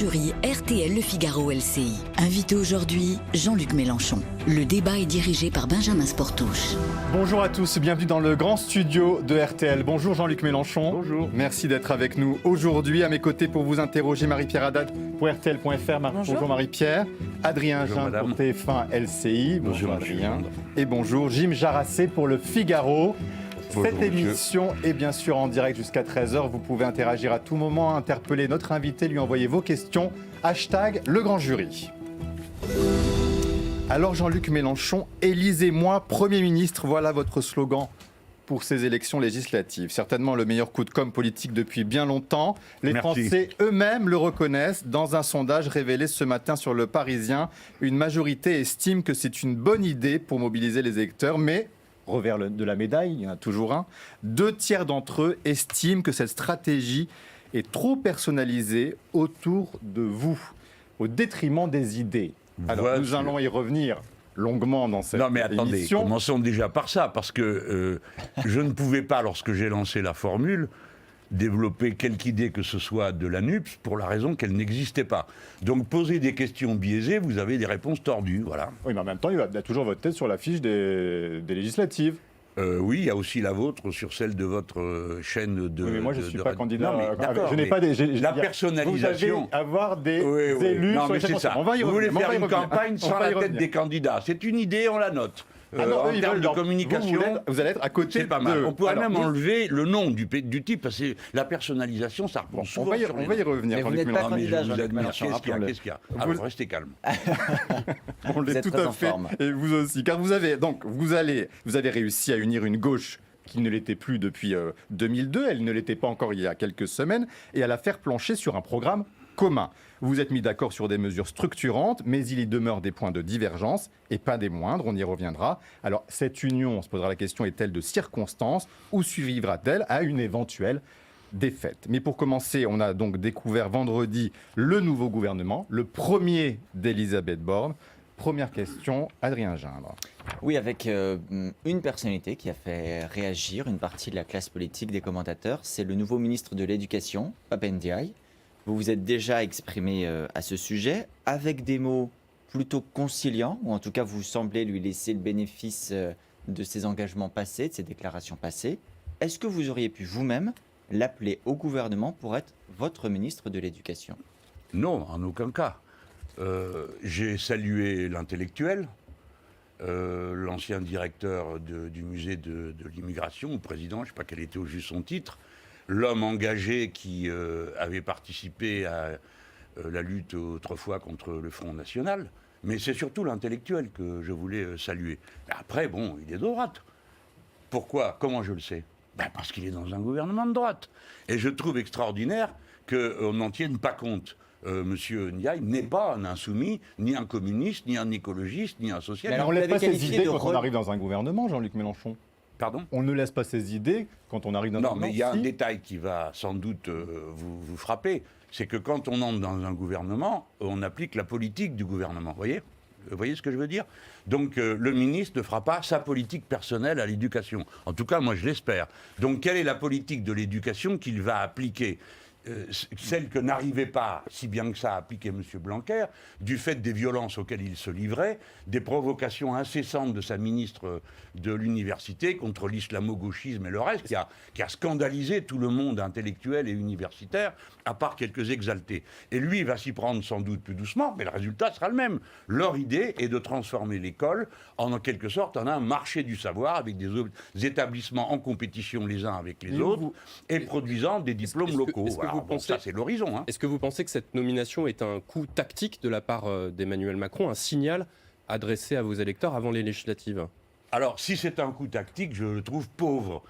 Jury RTL Le Figaro LCI. Invité aujourd'hui, Jean-Luc Mélenchon. Le débat est dirigé par Benjamin Sportouche. Bonjour à tous, bienvenue dans le grand studio de RTL. Bonjour Jean-Luc Mélenchon. Bonjour. Merci d'être avec nous aujourd'hui. À mes côtés pour vous interroger, Marie-Pierre Haddad pour RTL.fr. Bonjour Marie-Pierre. Adrien Jean pour TF1 LCI. Bonjour Adrien. Et bonjour Jim Jarassé pour Le Figaro. Cette émission est bien sûr en direct jusqu'à 13h. Vous pouvez interagir à tout moment, interpeller notre invité, lui envoyer vos questions. Hashtag le grand jury. Alors Jean-Luc Mélenchon, élisez-moi Premier ministre, voilà votre slogan pour ces élections législatives. Certainement le meilleur coup de com' politique depuis bien longtemps. Les Français eux-mêmes le reconnaissent. Dans un sondage révélé ce matin sur Le Parisien, une majorité estime que c'est une bonne idée pour mobiliser les électeurs, mais revers de la médaille, il y en a toujours un, 2/3 d'entre eux estiment que cette stratégie est trop personnalisée autour de vous, au détriment des idées. Alors nous allons y revenir longuement dans cette émission. Non mais attendez, commençons déjà par ça, parce que je ne pouvais pas, lorsque j'ai lancé la formule, développer quelque idée que ce soit de la NUPS pour la raison qu'elle n'existait pas. Donc poser des questions biaisées, vous avez des réponses tordues, voilà. Oui, mais en même temps, il y a toujours votre tête sur l'affiche des législatives. Oui, il y a aussi la vôtre sur celle de votre chaîne de... Oui, mais moi, je ne suis pas candidat. Non, mais d'accord, je n'ai pas des... La personnalisation... Vous allez avoir des élus... Non, sur mais c'est ça. Vous voulez faire une campagne sans la tête des candidats. C'est une idée, on la note. En termes de communication, vous allez être à côté. C'est pas mal. On pourrait même enlever le nom du type, parce que la personnalisation, ça reprend souvent sur les noms. On va y revenir. Mais vous n'êtes pas candidat, Jean-Luc Mélenchon. Qu'est-ce qu'il y a Alors, restez calme. On l'est tout à fait. Et vous aussi. Car vous avez réussi à unir une gauche qui ne l'était plus depuis 2002. Elle ne l'était pas encore il y a quelques semaines. Et à la faire plancher sur un programme commun. Vous vous êtes mis d'accord sur des mesures structurantes, mais il y demeure des points de divergence, et pas des moindres, on y reviendra. Alors, cette union, on se posera la question, est-elle de circonstance ou survivra-t-elle à une éventuelle défaite? Mais pour commencer, on a donc découvert vendredi le nouveau gouvernement, le premier d'Elisabeth Borne. Première question, Adrien Gindre. Oui, avec une personnalité qui a fait réagir une partie de la classe politique des commentateurs, c'est le nouveau ministre de l'Éducation, Pape Ndiaye. Vous vous êtes déjà exprimé à ce sujet avec des mots plutôt conciliants, ou en tout cas vous semblez lui laisser le bénéfice de ses engagements passés, de ses déclarations passées. Est-ce que vous auriez pu vous-même l'appeler au gouvernement pour être votre ministre de l'Éducation? Non, en aucun cas. J'ai salué l'intellectuel, l'ancien directeur du musée de l'immigration, ou président, je ne sais pas quel était au juste son titre, l'homme engagé qui avait participé à la lutte autrefois contre le Front National. Mais c'est surtout l'intellectuel que je voulais saluer. Après, bon, il est de droite. Pourquoi? Comment je le sais? Parce qu'il est dans un gouvernement de droite. Et je trouve extraordinaire qu'on n'en tienne pas compte. Monsieur Ndiaye n'est pas un insoumis, ni un communiste, ni un écologiste, ni un socialiste. Mais on ne laisse pas ses idées quand on arrive dans un gouvernement, Jean-Luc Mélenchon. Pardon? On ne laisse pas ses idées quand on arrive dans un gouvernement. Non, mais il y a un détail qui va sans doute vous frapper. C'est que quand on entre dans un gouvernement, on applique la politique du gouvernement. Vous voyez ce que je veux dire? Donc le ministre ne fera pas sa politique personnelle à l'éducation. En tout cas, moi je l'espère. Donc quelle est la politique de l'éducation qu'il va appliquer? Celle que n'arrivait pas si bien que ça à appliquer M. Blanquer, du fait des violences auxquelles il se livrait, des provocations incessantes de sa ministre de l'université contre l'islamo-gauchisme et le reste, qui a scandalisé tout le monde intellectuel et universitaire, à part quelques exaltés. Et lui va s'y prendre sans doute plus doucement, mais le résultat sera le même. Leur idée est de transformer l'école en quelque sorte en un marché du savoir, avec des établissements en compétition les uns avec les autres, et produisant des diplômes locaux. Ça, c'est l'horizon. Hein. Est-ce que vous pensez que cette nomination est un coup tactique de la part d'Emmanuel Macron, un signal adressé à vos électeurs avant les législatives? Alors, si c'est un coup tactique, je le trouve pauvre.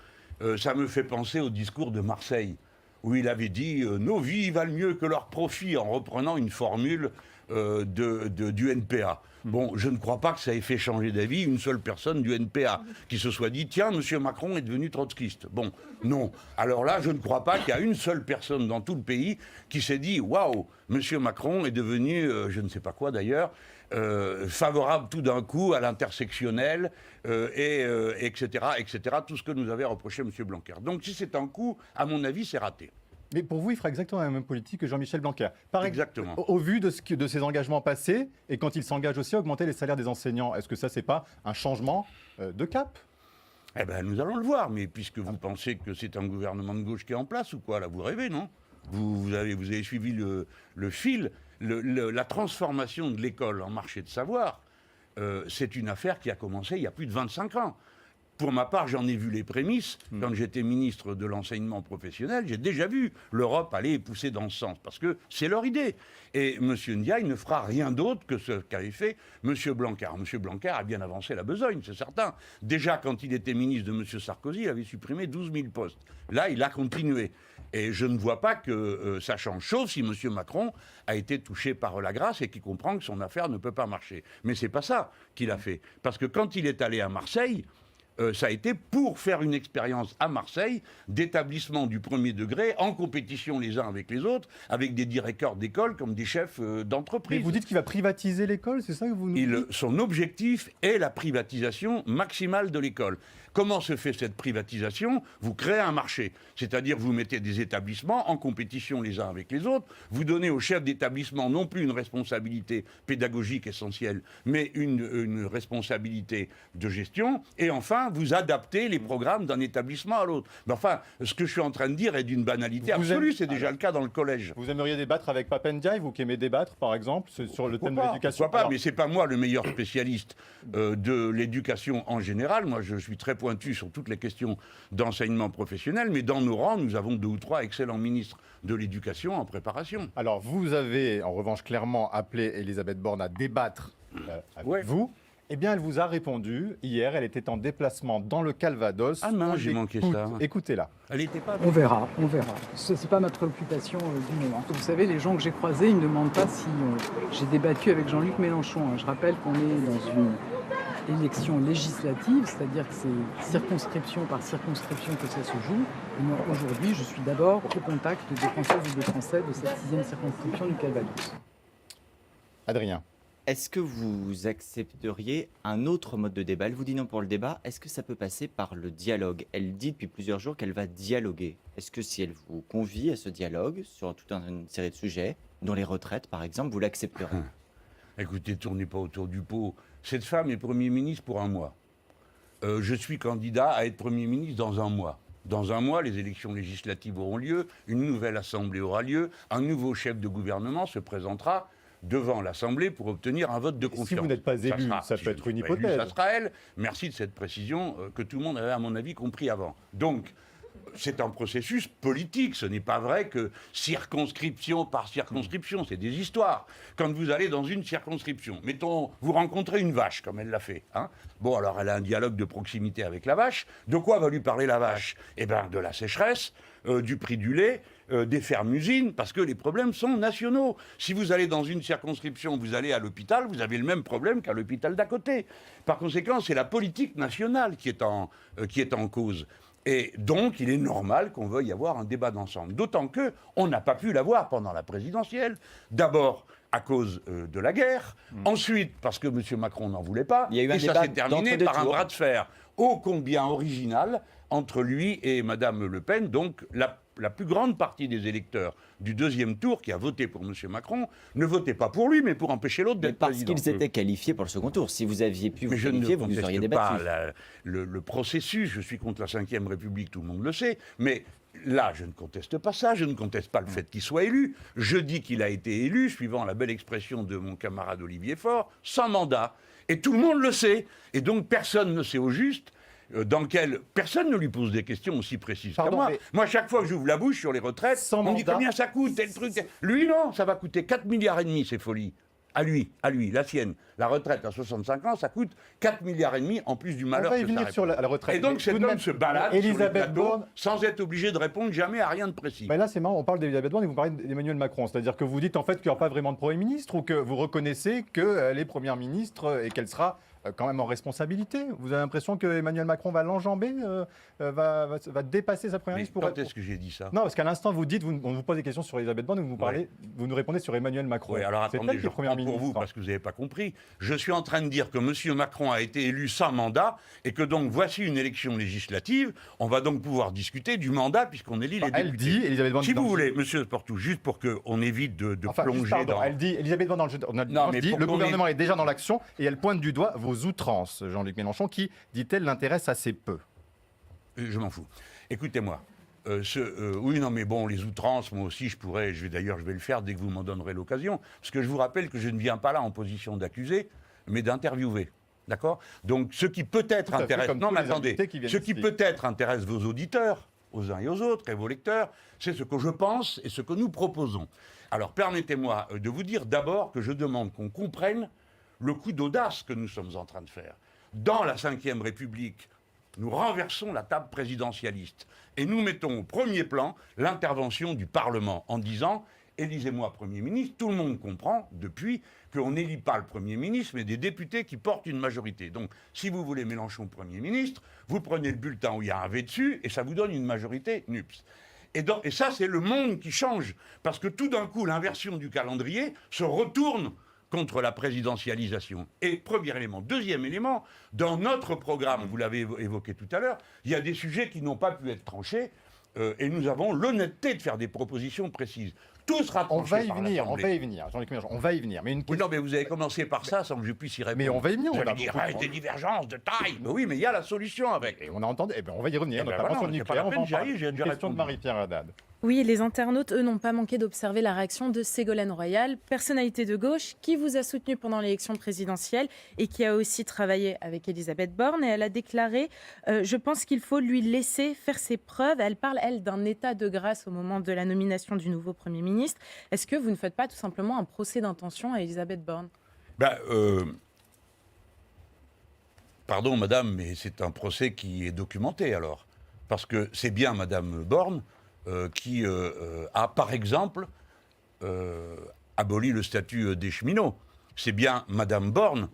Ça me fait penser au discours de Marseille, où il avait dit « Nos vies valent mieux que leurs profits », en reprenant une formule du NPA. Bon, je ne crois pas que ça ait fait changer d'avis une seule personne du NPA qui se soit dit « Tiens, M. Macron est devenu trotskiste ». Bon, non. Alors là, je ne crois pas qu'il y a une seule personne dans tout le pays qui s'est dit « Waouh, M. Macron est devenu, je ne sais pas quoi d'ailleurs, favorable tout d'un coup à l'intersectionnel, etc., etc. » Tout ce que nous avait reproché M. Blanquer. Donc si c'est un coup, à mon avis, c'est raté. Mais pour vous, il fera exactement la même politique que Jean-Michel Blanquer. Exactement. Au vu de ses engagements passés, et quand il s'engage aussi à augmenter les salaires des enseignants, est-ce que ça, c'est pas un changement de cap ? Eh bien, nous allons le voir, mais puisque vous pensez que c'est un gouvernement de gauche qui est en place ou quoi, là, vous rêvez, non ? Vous avez suivi le fil, la transformation de l'école en marché de savoir, c'est une affaire qui a commencé il y a plus de 25 ans. Pour ma part, j'en ai vu les prémices. Quand j'étais ministre de l'enseignement professionnel, j'ai déjà vu l'Europe aller pousser dans ce sens, parce que c'est leur idée. Et M. Ndiaye ne fera rien d'autre que ce qu'avait fait M. Blanquer. M. Blanquer a bien avancé la besogne, c'est certain. Déjà, quand il était ministre de M. Sarkozy, il avait supprimé 12 000 postes. Là, il a continué. Et je ne vois pas que ça change, sauf si M. Macron a été touché par la grâce et qu'il comprend que son affaire ne peut pas marcher. Mais ce n'est pas ça qu'il a fait. Parce que quand il est allé à Marseille, ça a été pour faire une expérience à Marseille d'établissement du premier degré en compétition les uns avec les autres, avec des directeurs d'école comme des chefs d'entreprise. Mais vous dites qu'il va privatiser l'école, c'est ça que vous nous dites ? Son objectif est la privatisation maximale de l'école. Comment se fait cette privatisation ? Vous créez un marché, c'est-à-dire vous mettez des établissements en compétition les uns avec les autres, vous donnez aux chefs d'établissement non plus une responsabilité pédagogique essentielle, mais une responsabilité de gestion, et enfin vous adaptez les programmes d'un établissement à l'autre. Mais enfin, ce que je suis en train de dire est d'une banalité absolue, c'est déjà le cas dans le collège. Vous aimeriez débattre avec Pape Ndiaye, vous qui aimez débattre par exemple sur le thème de l'éducation ? Pourquoi pas, mais c'est pas moi le meilleur spécialiste de l'éducation en général. Moi je suis très pointu sur toutes les questions d'enseignement professionnel, mais dans nos rangs, nous avons 2 ou 3 excellents ministres de l'éducation en préparation. Alors, vous avez en revanche clairement appelé Elisabeth Borne à débattre avec vous. Eh bien, elle vous a répondu. Hier, elle était en déplacement dans le Calvados. Ah non, j'ai manqué ça. Écoutez-la. Elle n'était pas... On verra. Ce n'est pas ma préoccupation du moment. Vous savez, les gens que j'ai croisés, ils ne me demandent pas si j'ai débattu avec Jean-Luc Mélenchon. Je rappelle qu'on est dans une élection législative, c'est-à-dire que c'est circonscription par circonscription que ça se joue. Et moi, aujourd'hui, je suis d'abord au contact des Françaises et des Français de cette 6e circonscription du Calvados. Adrien. Est-ce que vous accepteriez un autre mode de débat ? Elle vous dit non pour le débat. Est-ce que ça peut passer par le dialogue ? Elle dit depuis plusieurs jours qu'elle va dialoguer. Est-ce que si elle vous convie à ce dialogue sur toute une série de sujets, dont les retraites par exemple, vous l'accepterez ? Écoutez, tournez pas autour du pot. Cette femme est Premier ministre pour 1 mois. Je suis candidat à être Premier ministre dans 1 mois. Dans 1 mois, les élections législatives auront lieu, une nouvelle assemblée aura lieu, un nouveau chef de gouvernement se présentera devant l'Assemblée pour obtenir un vote de confiance. Si vous n'êtes pas élu, ça peut être une hypothèse. Ça sera elle. Merci de cette précision que tout le monde avait, à mon avis, compris avant. Donc, c'est un processus politique. Ce n'est pas vrai que circonscription par circonscription, c'est des histoires. Quand vous allez dans une circonscription, mettons, vous rencontrez une vache, comme elle l'a fait. Bon, alors elle a un dialogue de proximité avec la vache. De quoi va lui parler la vache ? Eh bien, de la sécheresse, du prix du lait, des fermes-usines, parce que les problèmes sont nationaux. Si vous allez dans une circonscription, vous allez à l'hôpital, vous avez le même problème qu'à l'hôpital d'à côté. Par conséquent, c'est la politique nationale qui est en cause. Et donc, il est normal qu'on veuille avoir un débat d'ensemble. D'autant qu'on n'a pas pu l'avoir pendant la présidentielle. D'abord, à cause de la guerre. Ensuite, parce que M. Macron n'en voulait pas. Il y a eu un et ça débat s'est terminé par un bras de fer ô combien original entre lui et Mme Le Pen. Donc, la plus grande partie des électeurs du 2e tour qui a voté pour M. Macron ne votait pas pour lui, mais pour empêcher l'autre d'être président. Parce qu'ils étaient qualifiés pour le second tour. Si vous aviez pu vous qualifier, vous auriez débattu. Je ne conteste pas le processus. Je suis contre la Ve République, tout le monde le sait. Mais là, je ne conteste pas ça. Je ne conteste pas le fait qu'il soit élu. Je dis qu'il a été élu, suivant la belle expression de mon camarade Olivier Faure, sans mandat. Et tout le monde le sait. Et donc, personne ne sait au juste dans lequel personne ne lui pose des questions aussi précises que moi. Moi, chaque fois que j'ouvre la bouche sur les retraites, on me dit combien ça coûte, tel truc. Lui, non, ça va coûter 4,5 milliards, c'est folie. À lui, la sienne. La retraite à 65 ans, ça coûte 4,5 milliards en plus du malheur. On va y venir sur la retraite. Et donc cet homme se balade sur les plateaux sans être obligé de répondre jamais à rien de précis. Mais là, c'est marrant, on parle d'Elisabeth Borne et vous parlez d'Emmanuel Macron. C'est-à-dire que vous dites en fait qu'il n'y aura pas vraiment de Premier ministre ou que vous reconnaissez qu'elle est Première ministre et qu'elle sera quand même en responsabilité. Vous avez l'impression que Emmanuel Macron va l'enjamber, va dépasser sa première Mais ministre quand est-ce que j'ai dit ça? Non, parce qu'à l'instant, vous dites, on vous pose des questions sur Elisabeth Borne, vous nous répondez sur Emmanuel Macron. Oui, alors c'est attendez, elle qui je est première reprends pour ministre. vous, parce que vous n'avez pas compris. Je suis en train de dire que M. Macron a été élu sans mandat, et que donc voici une élection législative. On va donc pouvoir discuter du mandat, puisqu'on élit les députés. Elle dit, Elisabeth Borne... Si vous voulez, M. Portou, juste pour qu'on évite de Enfin, plonger dans... Elle dit, Elisabeth Borne dans le jeu... le gouvernement est déjà dans l'action, et elle pointe du doigt vos outrances, Jean-Luc Mélenchon, qui, dit-elle, l'intéresse assez peu. Je m'en fous. Écoutez-moi. Oui, non, mais bon, les outrances, moi aussi, je vais le faire dès que vous m'en donnerez l'occasion. Parce que je vous rappelle que je ne viens pas là en position d'accusé, mais d'interviewer. D'accord? Donc, ce qui peut-être intéresse... Non, mais attendez. Ce qui peut-être intéresse vos auditeurs, aux uns et aux autres, et vos lecteurs, c'est ce que je pense et ce que nous proposons. Alors, permettez-moi de vous dire d'abord que je demande qu'on comprenne le coup d'audace que nous sommes en train de faire. Dans la Ve République, nous renversons la table présidentialiste et nous mettons au premier plan l'intervention du Parlement en disant « élisez-moi Premier ministre ». Tout le monde comprend depuis qu'on n'élit pas le Premier ministre, mais des députés qui portent une majorité. Donc, si vous voulez Mélenchon Premier ministre, vous prenez le bulletin où il y a un V dessus et ça vous donne une majorité NUPS. Et ça, c'est le monde qui change. Parce que tout d'un coup, l'inversion du calendrier se retourne contre la présidentialisation. Et premier élément. Deuxième élément, dans notre programme, vous l'avez évoqué tout à l'heure, il y a des sujets qui n'ont pas pu être tranchés et nous avons l'honnêteté de faire des propositions précises. Tout sera tranché on va y par venir, Jean-Luc Mélenchon, on va y venir. Mais oui, non, mais vous avez commencé par ça sans que je puisse y répondre. Mais on va y venir. Vous allez dire, des divergences de taille. Mais oui, mais il y a la solution avec. Et on a entendu, on va y revenir, notamment voilà, sur le nucléaire. On va en parler. j'ai déjà Question de répondu. Marie-Pierre Haddad. Oui, les internautes, eux, n'ont pas manqué d'observer la réaction de Ségolène Royal, personnalité de gauche, qui vous a soutenu pendant l'élection présidentielle et qui a aussi travaillé avec Elisabeth Borne. Et elle a déclaré « Je pense qu'il faut lui laisser faire ses preuves ». Elle parle, elle, d'un état de grâce au moment de la nomination du nouveau Premier ministre. Est-ce que vous ne faites pas tout simplement un procès d'intention à Elisabeth Borne ? Pardon, madame, mais c'est un procès qui est documenté, alors. Parce que c'est bien madame Borne qui a, par exemple, aboli le statut des cheminots. C'est bien madame Borne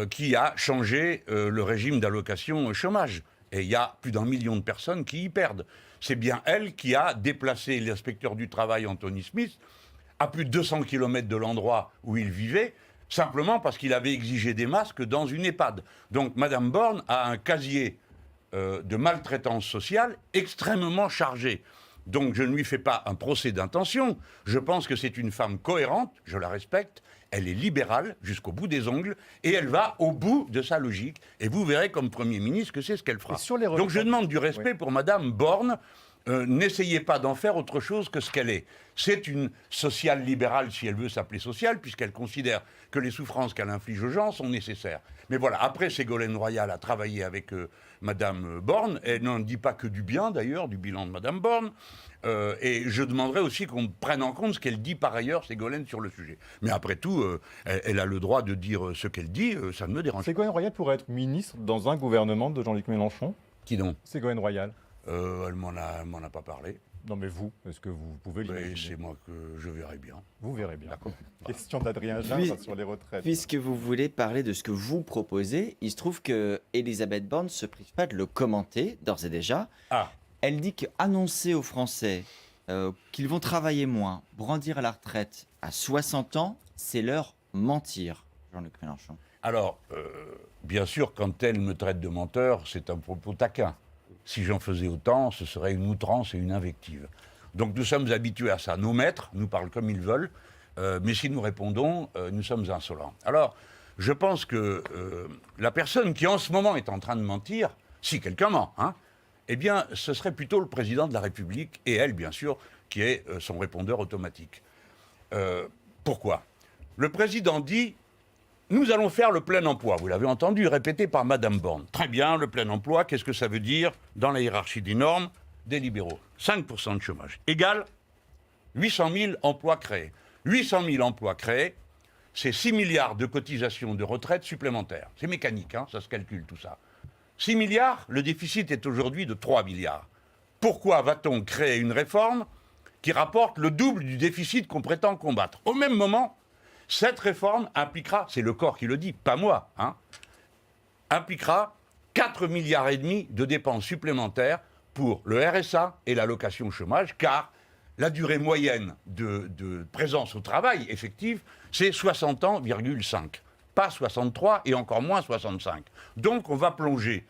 qui a changé le régime d'allocation chômage. Et il y a plus d'1 million de personnes qui y perdent. C'est bien elle qui a déplacé l'inspecteur du travail, Anthony Smith, à plus de 200 km de l'endroit où il vivait, simplement parce qu'il avait exigé des masques dans une EHPAD. Donc madame Borne a un casier de maltraitance sociale extrêmement chargé. Donc je ne lui fais pas un procès d'intention. Je pense que c'est une femme cohérente, je la respecte, elle est libérale jusqu'au bout des ongles, et elle va au bout de sa logique. Et vous verrez comme Premier ministre que c'est ce qu'elle fera. Donc je demande du respect pour madame Borne. N'essayez pas d'en faire autre chose que ce qu'elle est. C'est une sociale libérale, si elle veut s'appeler sociale, puisqu'elle considère que les souffrances qu'elle inflige aux gens sont nécessaires. Mais voilà, après, Ségolène Royal a travaillé avec madame Borne. Elle n'en dit pas que du bien, d'ailleurs, du bilan de madame Borne. Et je demanderai aussi qu'on prenne en compte ce qu'elle dit par ailleurs, Ségolène, sur le sujet. Mais après tout, elle a le droit de dire ce qu'elle dit, ça ne me dérange pas. Ségolène Royal pourrait être ministre dans un gouvernement de Jean-Luc Mélenchon? Qui donc? Ségolène Royal. Elle m'en a pas parlé. Non mais vous, est-ce que vous pouvez l'imaginer? C'est moi que je verrai bien. Vous verrez bien. D'accord. Question d'Adrien Gindre sur les retraites. Puisque vous voulez parler de ce que vous proposez, il se trouve que Elisabeth Borne ne se prive pas de le commenter, d'ores et déjà. Ah. Elle dit qu'annoncer aux Français qu'ils vont travailler moins, brandir à la retraite à 60 ans, c'est leur mentir, Jean-Luc Mélenchon. Alors, bien sûr, quand elle me traite de menteur, c'est un propos taquin. Si j'en faisais autant, ce serait une outrance et une invective. Donc nous sommes habitués à ça. Nos maîtres nous parlent comme ils veulent, mais si nous répondons, nous sommes insolents. Alors, je pense que la personne qui en ce moment est en train de mentir, si quelqu'un ment, eh bien, ce serait plutôt le président de la République, et elle, bien sûr, qui est son répondeur automatique. Pourquoi? Le président dit... Nous allons faire le plein emploi. Vous l'avez entendu, répété par madame Borne. Très bien, le plein emploi, qu'est-ce que ça veut dire dans la hiérarchie des normes des libéraux? 5% de chômage égale 800 000 emplois créés. 800 000 emplois créés, c'est 6 milliards de cotisations de retraite supplémentaires. C'est mécanique, ça se calcule tout ça. 6 milliards, le déficit est aujourd'hui de 3 milliards. Pourquoi va-t-on créer une réforme qui rapporte le double du déficit qu'on prétend combattre? Au même moment, cette réforme impliquera, c'est le corps qui le dit, pas moi, impliquera 4,5 milliards de dépenses supplémentaires pour le RSA et l'allocation chômage, car la durée moyenne de présence au travail effective, c'est 60 ans,5. Pas 63 et encore moins 65. Donc on va plonger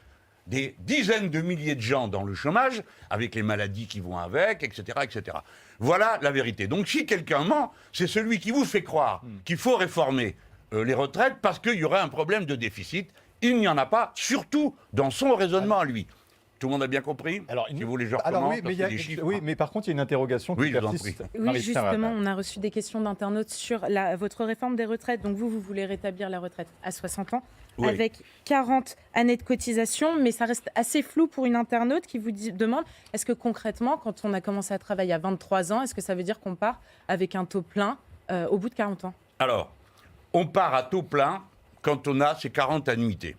des dizaines de milliers de gens dans le chômage, avec les maladies qui vont avec, etc., etc. Voilà la vérité. Donc si quelqu'un ment, c'est celui qui vous fait croire qu'il faut réformer les retraites parce qu'il y aurait un problème de déficit. Il n'y en a pas, surtout dans son raisonnement à lui. Tout le monde a bien compris? Alors, si vous voulez, je recommence, mais par contre, il y a une interrogation qui persiste. Oui, justement, on a reçu des questions d'internautes sur votre réforme des retraites. Donc vous voulez rétablir la retraite à 60 ans, avec 40 années de cotisation, mais ça reste assez flou pour une internaute qui vous demande, est-ce que concrètement, quand on a commencé à travailler à 23 ans, est-ce que ça veut dire qu'on part avec un taux plein au bout de 40 ans? Alors, on part à taux plein quand on a ces 40 annuités.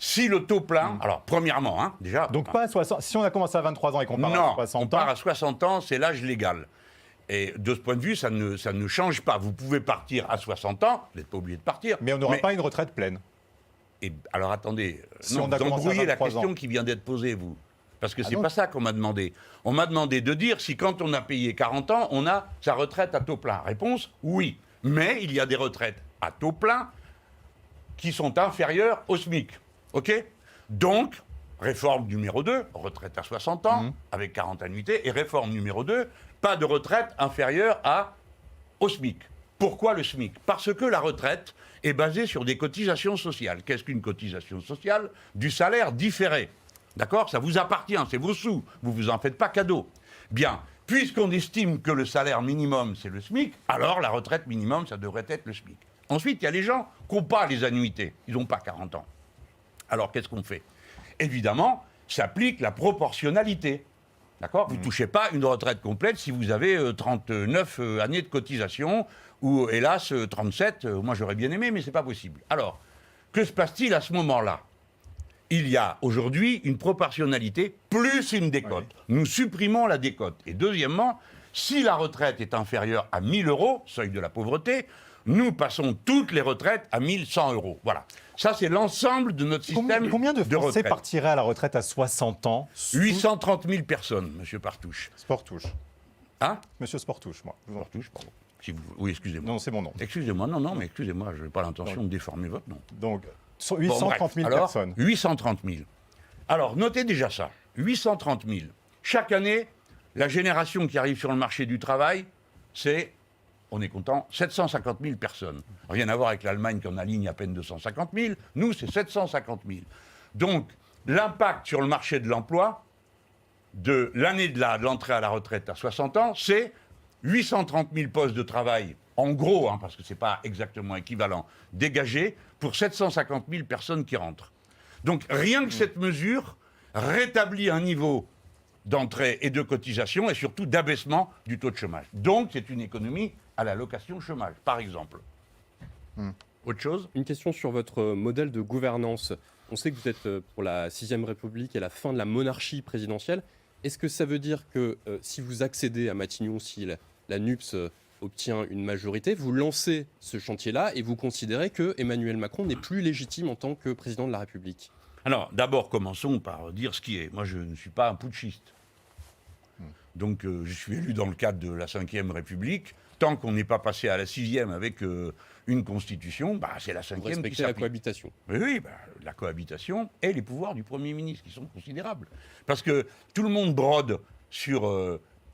Si le taux plein, alors premièrement, déjà... Donc pas à 60, si on a commencé à 23 ans et qu'on part à 60 ans... on part à 60 ans, c'est l'âge légal. Et de ce point de vue, ça ne change pas. Vous pouvez partir à 60 ans, vous n'êtes pas obligé de partir. Mais on n'aura pas une retraite pleine. Et, alors attendez, si vous embrouillez la question ans. qui vient d'être posée, vous. Parce que c'est pas ça qu'on m'a demandé. On m'a demandé de dire si quand on a payé 40 ans, on a sa retraite à taux plein. Réponse, oui. Mais il y a des retraites à taux plein qui sont inférieures au SMIC. OK? Donc, réforme numéro 2, retraite à 60 ans, avec 40 annuités, et réforme numéro 2, pas de retraite inférieure au SMIC. Pourquoi le SMIC? Parce que la retraite est basée sur des cotisations sociales. Qu'est-ce qu'une cotisation sociale? Du salaire différé. D'accord? Ça vous appartient, c'est vos sous, vous vous en faites pas cadeau. Bien, puisqu'on estime que le salaire minimum, c'est le SMIC, alors la retraite minimum, ça devrait être le SMIC. Ensuite, il y a les gens qui n'ont pas les annuités, ils n'ont pas 40 ans. Alors, qu'est-ce qu'on fait? Évidemment, s'applique la proportionnalité. D'accord? Vous ne touchez pas une retraite complète si vous avez 39 années de cotisation, ou hélas 37, moi j'aurais bien aimé, mais ce n'est pas possible. Alors, que se passe-t-il à ce moment-là? Il y a aujourd'hui une proportionnalité plus une décote. Oui. Nous supprimons la décote. Et deuxièmement, si la retraite est inférieure à 1 000 €, seuil de la pauvreté, nous passons toutes les retraites à 1 100 €. Voilà. Ça, c'est l'ensemble de notre système de Combien de Français partiraient à la retraite à 60 ans 830 000 personnes, monsieur Partouche. Sportouche. Hein? Monsieur Sportouche, moi. Sportouche, pardon. Si vous... Oui, excusez-moi. Non, c'est mon nom. Excusez-moi, mais excusez-moi, je n'ai pas l'intention de déformer votre nom. Donc, 830 000 personnes. 830 000. Alors, notez déjà ça. 830 000. Chaque année, la génération qui arrive sur le marché du travail, c'est... On est content, 750 000 personnes. Rien à voir avec l'Allemagne qui en aligne à peine 250 000. Nous, c'est 750 000. Donc, l'impact sur le marché de l'emploi de l'année de l'entrée à la retraite à 60 ans, c'est 830 000 postes de travail, en gros, parce que ce n'est pas exactement équivalent, dégagés pour 750 000 personnes qui rentrent. Donc, rien que cette mesure rétablit un niveau d'entrée et de cotisation et surtout d'abaissement du taux de chômage. Donc, c'est une économie à l'allocation chômage, par exemple. Autre chose? Une question sur votre modèle de gouvernance. On sait que vous êtes pour la 6e République et la fin de la monarchie présidentielle. Est-ce que ça veut dire que si vous accédez à Matignon, si la NUPS obtient une majorité, vous lancez ce chantier-là et vous considérez que Emmanuel Macron n'est plus légitime en tant que président de la République? Alors, d'abord, commençons par dire ce qui est. Moi, je ne suis pas un putschiste. Donc, je suis élu dans le cadre de la 5e République. Tant qu'on n'est pas passé à la 6e avec une constitution, c'est la 5e qui s'applique. La cohabitation. Oui, la cohabitation et les pouvoirs du Premier ministre, qui sont considérables. Parce que tout le monde brode sur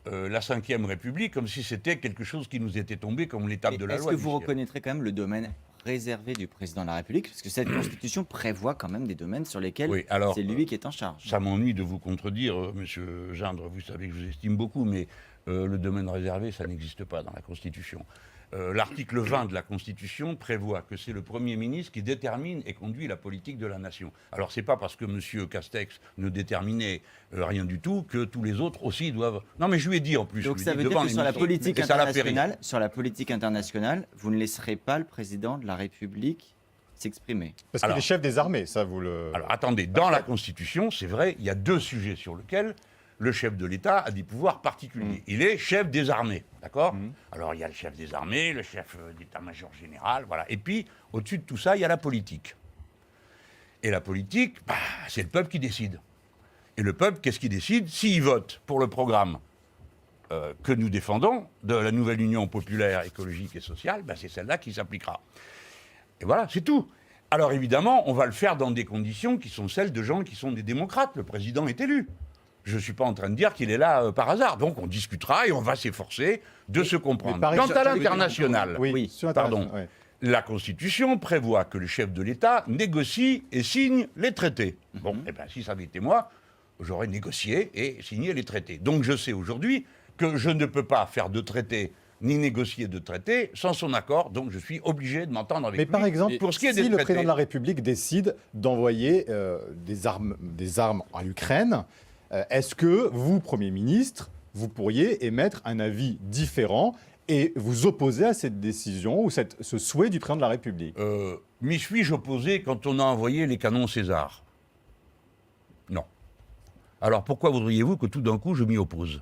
la 5e République comme si c'était quelque chose qui nous était tombé comme l'étape de la loi. Est-ce que vous reconnaîtrez quand même le domaine réservé du président de la République? Parce que cette constitution prévoit quand même des domaines sur lesquels c'est lui qui est en charge. Ça m'ennuie de vous contredire, monsieur Gindre. Vous savez que je vous estime beaucoup, mais le domaine réservé, ça n'existe pas dans la Constitution. L'article 20 de la Constitution prévoit que c'est le Premier ministre qui détermine et conduit la politique de la nation. Alors, c'est pas parce que M. Castex ne déterminait rien du tout que tous les autres aussi doivent... Non, mais je lui ai dit en plus. Donc ça veut dire que sur la politique internationale, vous ne laisserez pas le président de la République s'exprimer. Parce qu'il est chef des armées, ça vous le... Alors, attendez, dans la Constitution, c'est vrai, il y a 2 sujets sur lesquels le chef de l'État a des pouvoirs particuliers. Il est chef des armées, d'accord? Alors, il y a le chef des armées, le chef d'état-major général, voilà. Et puis, au-dessus de tout ça, il y a la politique. Et la politique, c'est le peuple qui décide. Et le peuple, qu'est-ce qu'il décide? S'il vote pour le programme que nous défendons, de la nouvelle Union populaire, écologique et sociale, c'est celle-là qui s'appliquera. Et voilà, c'est tout. Alors évidemment, on va le faire dans des conditions qui sont celles de gens qui sont des démocrates. Le président est élu. Je ne suis pas en train de dire qu'il est là par hasard. Donc on discutera et on va s'efforcer de se comprendre. Quant à l'international, la Constitution prévoit que le chef de l'État négocie et signe les traités. Bon, si ça avait été moi, j'aurais négocié et signé les traités. Donc je sais aujourd'hui que je ne peux pas faire de traité ni négocier de traité sans son accord, donc je suis obligé de m'entendre avec lui. Mais par exemple, pour ce qui est si le président de la République décide d'envoyer des armes à l'Ukraine, est-ce que vous, Premier ministre, vous pourriez émettre un avis différent et vous opposer à cette décision ou ce souhait du président de la République? M'y suis-je opposé quand on a envoyé les canons César? Non. Alors pourquoi voudriez-vous que tout d'un coup je m'y oppose?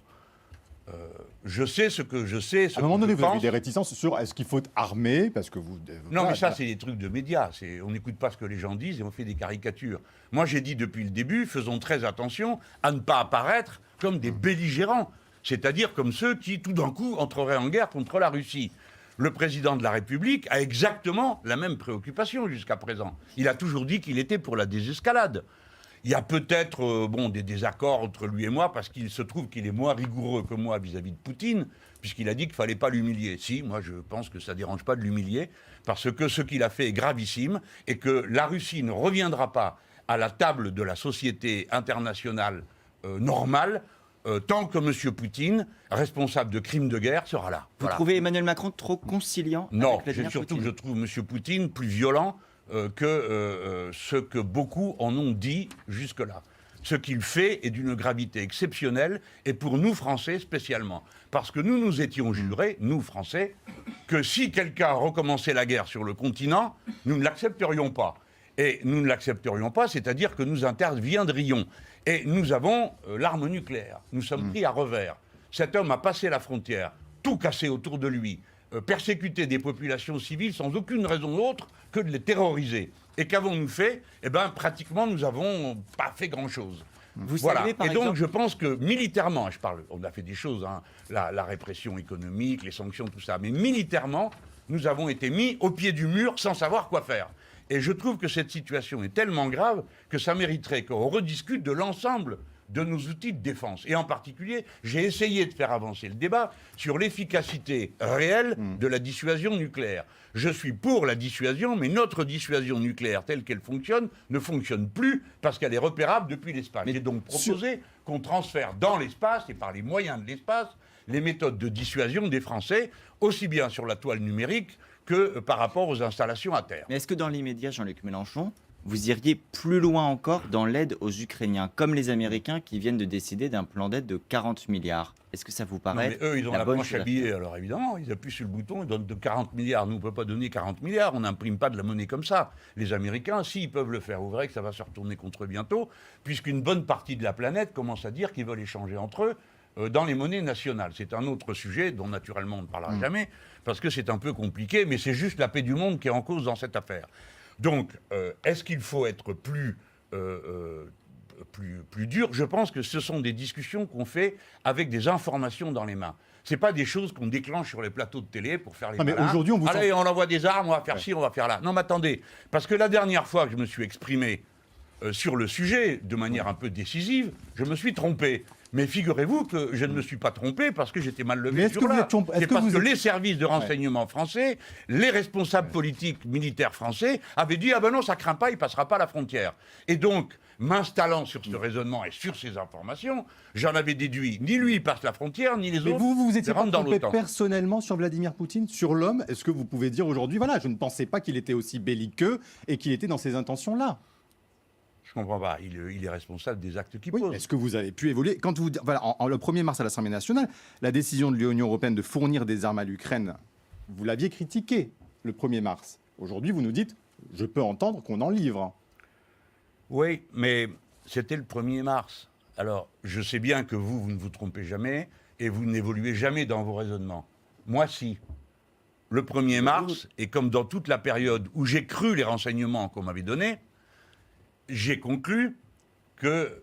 Je sais ce que je sais. À un moment donné, vous avez des réticences sur est-ce qu'il faut armer parce que vous. Non, mais ça, c'est des trucs de médias. On n'écoute pas ce que les gens disent et on fait des caricatures. Moi, j'ai dit depuis le début, faisons très attention à ne pas apparaître comme des belligérants, c'est-à-dire comme ceux qui, tout d'un coup, entreraient en guerre contre la Russie. Le président de la République a exactement la même préoccupation jusqu'à présent. Il a toujours dit qu'il était pour la désescalade. Il y a peut-être des désaccords entre lui et moi parce qu'il se trouve qu'il est moins rigoureux que moi vis-à-vis de Poutine, puisqu'il a dit qu'il ne fallait pas l'humilier. Si, moi je pense que ça ne dérange pas de l'humilier, parce que ce qu'il a fait est gravissime et que la Russie ne reviendra pas à la table de la société internationale normale tant que M. Poutine, responsable de crimes de guerre, sera là. Vous trouvez Emmanuel Macron trop conciliant? Non, surtout que je trouve M. Poutine plus violent que ce que beaucoup en ont dit jusque-là. Ce qu'il fait est d'une gravité exceptionnelle, et pour nous, Français, spécialement. Parce que nous étions jurés, nous, Français, que si quelqu'un recommençait la guerre sur le continent, nous ne l'accepterions pas. Et nous ne l'accepterions pas, c'est-à-dire que nous interviendrions. Et nous avons l'arme nucléaire. Nous sommes pris à revers. Cet homme a passé la frontière, tout cassé autour de lui, persécuter des populations civiles sans aucune raison autre que de les terroriser. Et qu'avons-nous fait? Pratiquement, nous n'avons pas fait grand-chose. Voilà. Et donc, je pense que militairement, on a fait des choses, la répression économique, les sanctions, tout ça, mais militairement, nous avons été mis au pied du mur sans savoir quoi faire. Et je trouve que cette situation est tellement grave que ça mériterait qu'on rediscute de l'ensemble de nos outils de défense. Et en particulier, j'ai essayé de faire avancer le débat sur l'efficacité réelle de la dissuasion nucléaire. Je suis pour la dissuasion, mais notre dissuasion nucléaire telle qu'elle fonctionne ne fonctionne plus parce qu'elle est repérable depuis l'espace. J'ai donc proposé qu'on transfère dans l'espace et par les moyens de l'espace les méthodes de dissuasion des Français, aussi bien sur la toile numérique que par rapport aux installations à terre. Mais est-ce que dans l'immédiat, Jean-Luc Mélenchon, vous iriez plus loin encore dans l'aide aux Ukrainiens, comme les Américains qui viennent de décider d'un plan d'aide de 40 milliards? Est-ce que ça vous paraît? Non, mais eux, ils ont la planche à billets, alors évidemment, ils appuient sur le bouton, ils donnent de 40 milliards. Nous, on ne peut pas donner 40 milliards, on n'imprime pas de la monnaie comme ça. Les Américains, ils peuvent le faire. Vous verrez que ça va se retourner contre eux bientôt, puisqu'une bonne partie de la planète commence à dire qu'ils veulent échanger entre eux dans les monnaies nationales. C'est un autre sujet dont, naturellement, on ne parlera jamais, parce que c'est un peu compliqué, mais c'est juste la paix du monde qui est en cause dans cette affaire. Donc, est-ce qu'il faut être plus dur? Je pense que ce sont des discussions qu'on fait avec des informations dans les mains. Ce n'est pas des choses qu'on déclenche sur les plateaux de télé pour faire les malins. Mais aujourd'hui, Allez, on envoie des armes, on va faire ci, on va faire là. Non, mais attendez, parce que la dernière fois que je me suis exprimé sur le sujet de manière un peu décisive, je me suis trompé. Mais figurez-vous que je ne me suis pas trompé parce que j'étais mal levé ce jour-là. C'est parce que les services de renseignement français, les responsables politiques militaires français avaient dit « Ah ben non, ça craint pas, il passera pas la frontière ». Et donc, m'installant sur ce raisonnement et sur ces informations, j'en avais déduit ni lui passe la frontière, ni les autres. Mais vous étiez pas trompé l'OTAN. Personnellement sur Vladimir Poutine, sur l'homme. Est-ce que vous pouvez dire aujourd'hui, voilà, je ne pensais pas qu'il était aussi belliqueux et qu'il était dans ces intentions-là? Je ne comprends pas. Il est responsable des actes qu'il pose. Est-ce que vous avez pu évoluer quand vous, voilà, le 1er mars à l'Assemblée nationale, la décision de l'Union européenne de fournir des armes à l'Ukraine, vous l'aviez critiquée le 1er mars. Aujourd'hui, vous nous dites, je peux entendre qu'on en livre. Oui, mais c'était le 1er mars. Alors, je sais bien que vous ne vous trompez jamais et vous n'évoluez jamais dans vos raisonnements. Moi, si. Le 1er mars, et comme dans toute la période où j'ai cru les renseignements qu'on m'avait donnés, j'ai conclu que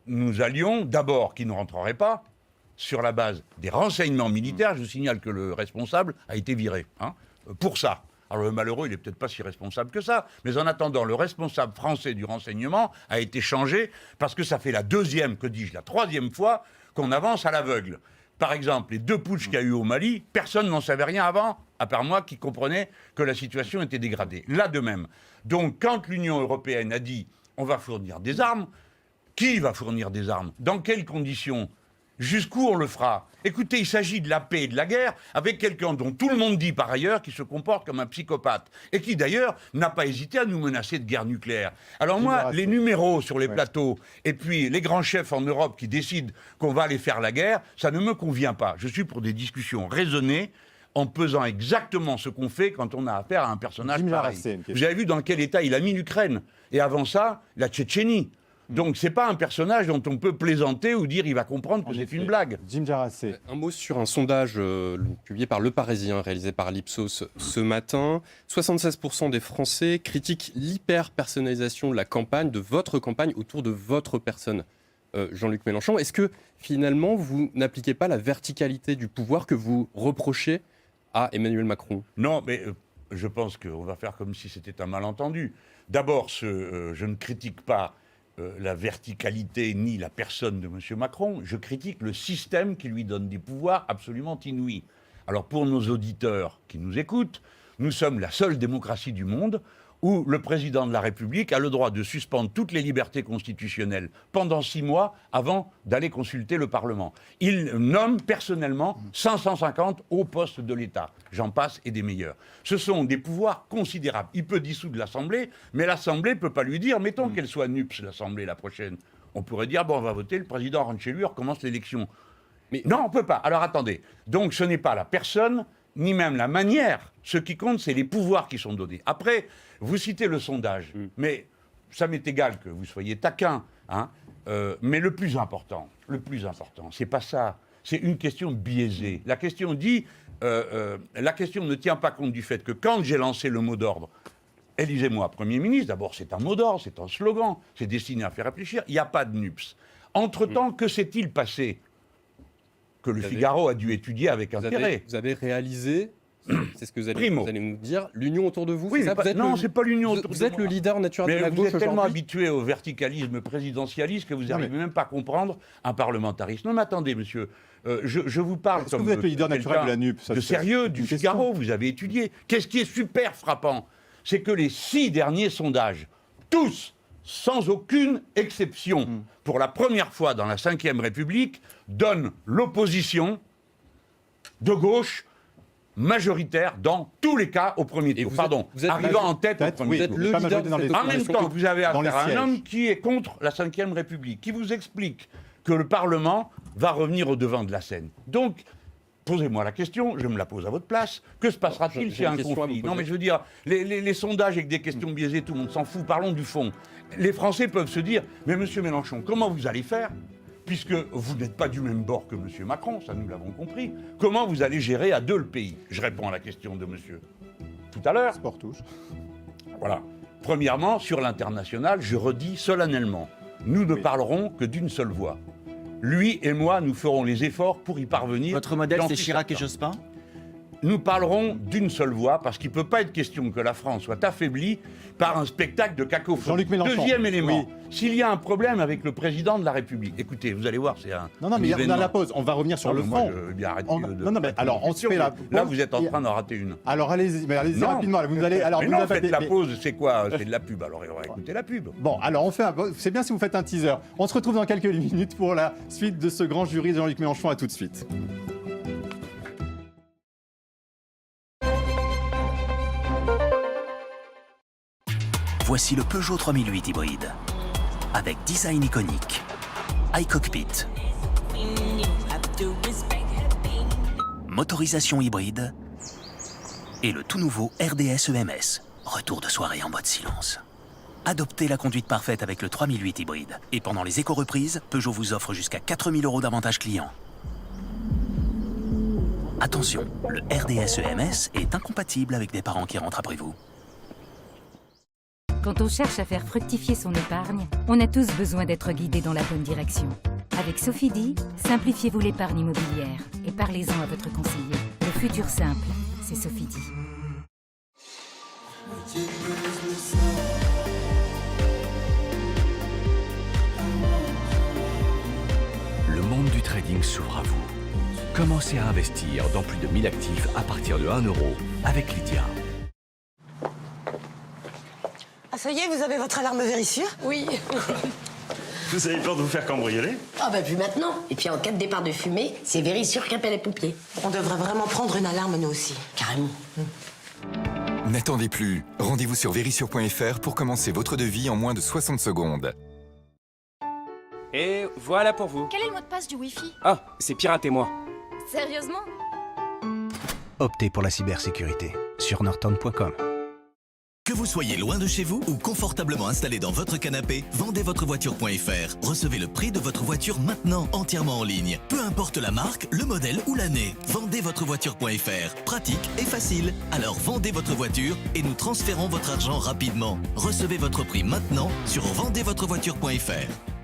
nous allions, d'abord, qu'ils ne rentreraient pas, sur la base des renseignements militaires. Je vous signale que le responsable a été viré, pour ça. Alors le malheureux, il n'est peut-être pas si responsable que ça, mais en attendant, le responsable français du renseignement a été changé, parce que ça fait la troisième fois qu'on avance à l'aveugle. Par exemple, les 2 putschs qu'il y a eu au Mali, personne n'en savait rien avant, à part moi qui comprenais que la situation était dégradée. Là de même. Donc quand l'Union européenne a dit « on va fournir des armes », qui va fournir des armes? Dans quelles conditions? Jusqu'où on le fera? Écoutez, il s'agit de la paix et de la guerre avec quelqu'un dont tout le monde dit par ailleurs qu'il se comporte comme un psychopathe et qui d'ailleurs n'a pas hésité à nous menacer de guerre nucléaire. Alors moi, les numéros sur les plateaux et puis les grands chefs en Europe qui décident qu'on va aller faire la guerre, ça ne me convient pas. Je suis pour des discussions raisonnées en pesant exactement ce qu'on fait quand on a affaire à un personnage pareil. Vous avez vu dans quel état il a mis l'Ukraine et avant ça, la Tchétchénie. Donc, ce n'est pas un personnage dont on peut plaisanter ou dire il va comprendre que c'est une blague. Jim Jarassé. Un mot sur un sondage publié par Le Parisien, réalisé par l'Ipsos ce matin. 76% des Français critiquent l'hyper-personnalisation de la campagne, de votre campagne, autour de votre personne. Jean-Luc Mélenchon, est-ce que finalement vous n'appliquez pas la verticalité du pouvoir que vous reprochez à Emmanuel Macron? Non, mais je pense qu'on va faire comme si c'était un malentendu. D'abord, je ne critique pas la verticalité ni la personne de M. Macron, je critique le système qui lui donne des pouvoirs absolument inouïs. Alors pour nos auditeurs qui nous écoutent, nous sommes la seule démocratie du monde où le président de la République a le droit de suspendre toutes les libertés constitutionnelles pendant 6 mois avant d'aller consulter le Parlement. Il nomme personnellement 550 hauts postes de l'État. J'en passe et des meilleurs. Ce sont des pouvoirs considérables. Il peut dissoudre l'Assemblée, mais l'Assemblée ne peut pas lui dire, mettons qu'elle soit NUPS, l'Assemblée, la prochaine. On pourrait dire, bon, on va voter, le président rentre chez lui, on recommence l'élection. Mais non, on ne peut pas. Alors attendez. Donc ce n'est pas la personne, ni même la manière. Ce qui compte, c'est les pouvoirs qui sont donnés. Après, vous citez le sondage, mais ça m'est égal que vous soyez taquin, mais le plus important, c'est pas ça. C'est une question biaisée. La question ne tient pas compte du fait que quand j'ai lancé le mot d'ordre, élisez-moi Premier ministre, d'abord c'est un mot d'ordre, c'est un slogan, c'est destiné à faire réfléchir, il n'y a pas de NUPS. Entre-temps, que s'est-il passé que le Figaro a dû étudier avec intérêt? Vous avez réalisé, c'est ce que vous allez nous dire, l'union autour de vous? Oui, non, c'est pas l'union autour de vous. Vous êtes le leader naturel de la gauche aujourd'hui. Vous êtes tellement aujourd'hui habitué au verticalisme présidentialiste que vous n'arrivez même pas à comprendre un parlementarisme. Non, mais attendez, monsieur, je vous parle comme vous êtes le leader naturel de la NUP, de sérieux, du Figaro, vous avez étudié. Qu'est-ce qui est super frappant? C'est que les 6 derniers sondages, tous, sans aucune exception, pour la première fois dans la Ve République, donnent l'opposition de gauche majoritaire dans tous les cas au premier tour. Arrivant en tête au premier tour. En même temps, vous avez affaire à un homme qui est contre la Ve République, qui vous explique que le Parlement va revenir au devant de la scène. Donc, posez-moi la question, je me la pose à votre place. Que se passera-t-il s'il y a un conflit? Non, mais je veux dire, les sondages avec des questions biaisées, tout le monde s'en fout. Parlons du fond. Les Français peuvent se dire, mais monsieur Mélenchon, comment vous allez faire? Puisque vous n'êtes pas du même bord que monsieur Macron, ça nous l'avons compris. Comment vous allez gérer à 2 le pays? Je réponds à la question de monsieur tout à l'heure. Sport touche. Voilà. Premièrement, sur l'international, je redis solennellement, nous ne parlerons que d'une seule voix. Lui et moi, nous ferons les efforts pour y parvenir. Votre modèle, c'est Chirac et Jospin? Nous parlerons d'une seule voix, parce qu'il ne peut pas être question que la France soit affaiblie par un spectacle de cacophonie. Jean-Luc Mélenchon. Deuxième élément, s'il y a un problème avec le président de la République, écoutez, vous allez voir, c'est un... Non, mais on a la pause, on va revenir sur le fond. Alors, on se fait la pause. Là, vous êtes en train d'en rater une. Alors, allez-y rapidement. Vous allez, alors, mais non, faites la pause, c'est quoi? C'est de la pub, alors on va écouter la pub. Bon, alors, c'est bien si vous faites un teaser. On se retrouve dans quelques minutes pour la suite de ce grand jury de Jean-Luc Mélenchon. À tout de suite. Voici le Peugeot 3008 hybride, avec design iconique, iCockpit, motorisation hybride et le tout nouveau RDS EMS, retour de soirée en mode silence. Adoptez la conduite parfaite avec le 3008 hybride. Et pendant les éco-reprises, Peugeot vous offre jusqu'à 4 000 € d'avantages clients. Attention, le RDS EMS est incompatible avec des parents qui rentrent après vous. Quand on cherche à faire fructifier son épargne, on a tous besoin d'être guidés dans la bonne direction. Avec Sophie, simplifiez-vous l'épargne immobilière et parlez-en à votre conseiller. Le futur simple, c'est Sophie. Le monde du trading s'ouvre à vous. Commencez à investir dans plus de 1000 actifs à partir de 1 € avec Lydia. Ah ça y est, vous avez votre alarme Vérissure? Oui. Vous avez peur de vous faire cambrioler? Ah bah plus maintenant. Et puis en cas de départ de fumée, c'est Vérissure qui appelle les pompiers. On devrait vraiment prendre une alarme nous aussi. Carrément. N'attendez plus. Rendez-vous sur Vérissure.fr pour commencer votre devis en moins de 60 secondes. Et voilà pour vous. Quel est le mot de passe du Wi-Fi? Ah, c'est piratez-moi. Sérieusement? Optez pour la cybersécurité sur norton.com. Que vous soyez loin de chez vous ou confortablement installé dans votre canapé, vendezvotrevoiture.fr. Recevez le prix de votre voiture maintenant, entièrement en ligne. Peu importe la marque, le modèle ou l'année. Vendezvotrevoiture.fr. Pratique et facile. Alors vendez votre voiture et nous transférons votre argent rapidement. Recevez votre prix maintenant sur vendezvotrevoiture.fr.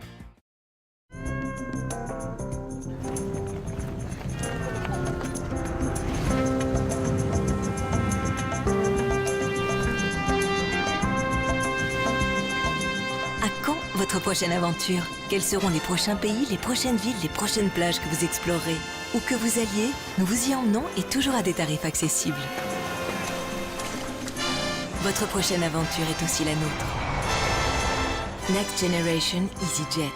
Votre prochaine aventure? Quels seront les prochains pays, les prochaines villes, les prochaines plages que vous explorerez? Où que vous alliez, nous vous y emmenons et toujours à des tarifs accessibles. Votre prochaine aventure est aussi la nôtre. Next Generation EasyJet.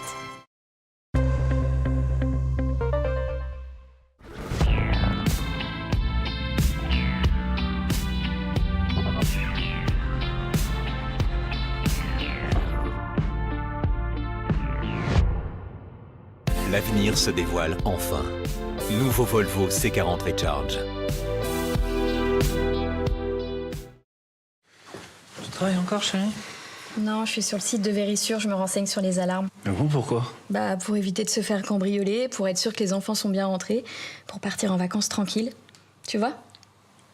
L'avenir se dévoile enfin. Nouveau Volvo C40 Recharge. Tu travailles encore, chérie? Non, je suis sur le site de Vérissure, je me renseigne sur les alarmes. Ah bon, pourquoi? Bah, pour éviter de se faire cambrioler, pour être sûr que les enfants sont bien rentrés, pour partir en vacances tranquilles. Tu vois?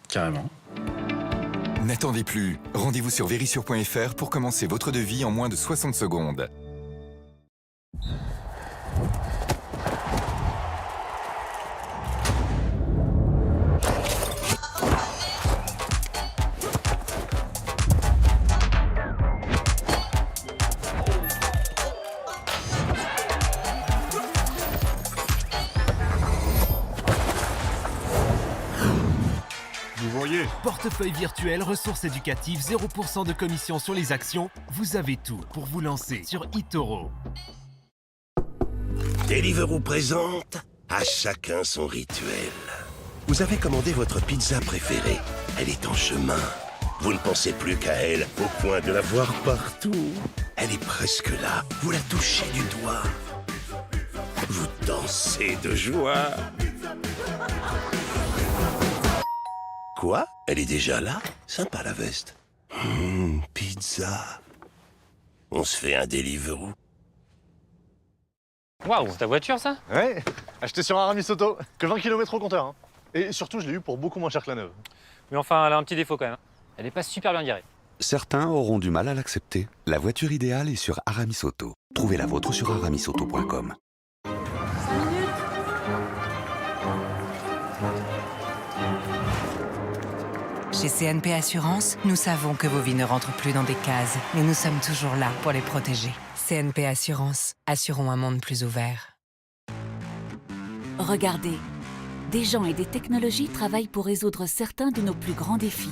Carrément. N'attendez plus. Rendez-vous sur Vérissure.fr pour commencer votre devis en moins de 60 secondes. Portefeuille virtuel, ressources éducatives, 0% de commission sur les actions. Vous avez tout pour vous lancer sur eToro. Deliveroo présente à chacun son rituel. Vous avez commandé votre pizza préférée. Elle est en chemin. Vous ne pensez plus qu'à elle, au point de la voir partout. Elle est presque là. Vous la touchez du doigt. Vous dansez de joie. Quoi? Elle est déjà là? Sympa la veste. Pizza. On se fait un Deliveroo. Waouh, c'est ta voiture ça? Ouais, acheté sur Aramis Auto, que 20 km au compteur. Hein. Et surtout, je l'ai eu pour beaucoup moins cher que la neuve. Mais enfin, elle a un petit défaut quand même. Elle n'est pas super bien garée. Certains auront du mal à l'accepter. La voiture idéale est sur Aramis Auto. Trouvez la vôtre sur aramisauto.com. Chez CNP Assurance, nous savons que vos vies ne rentrent plus dans des cases, mais nous sommes toujours là pour les protéger. CNP Assurance, assurons un monde plus ouvert. Regardez, des gens et des technologies travaillent pour résoudre certains de nos plus grands défis.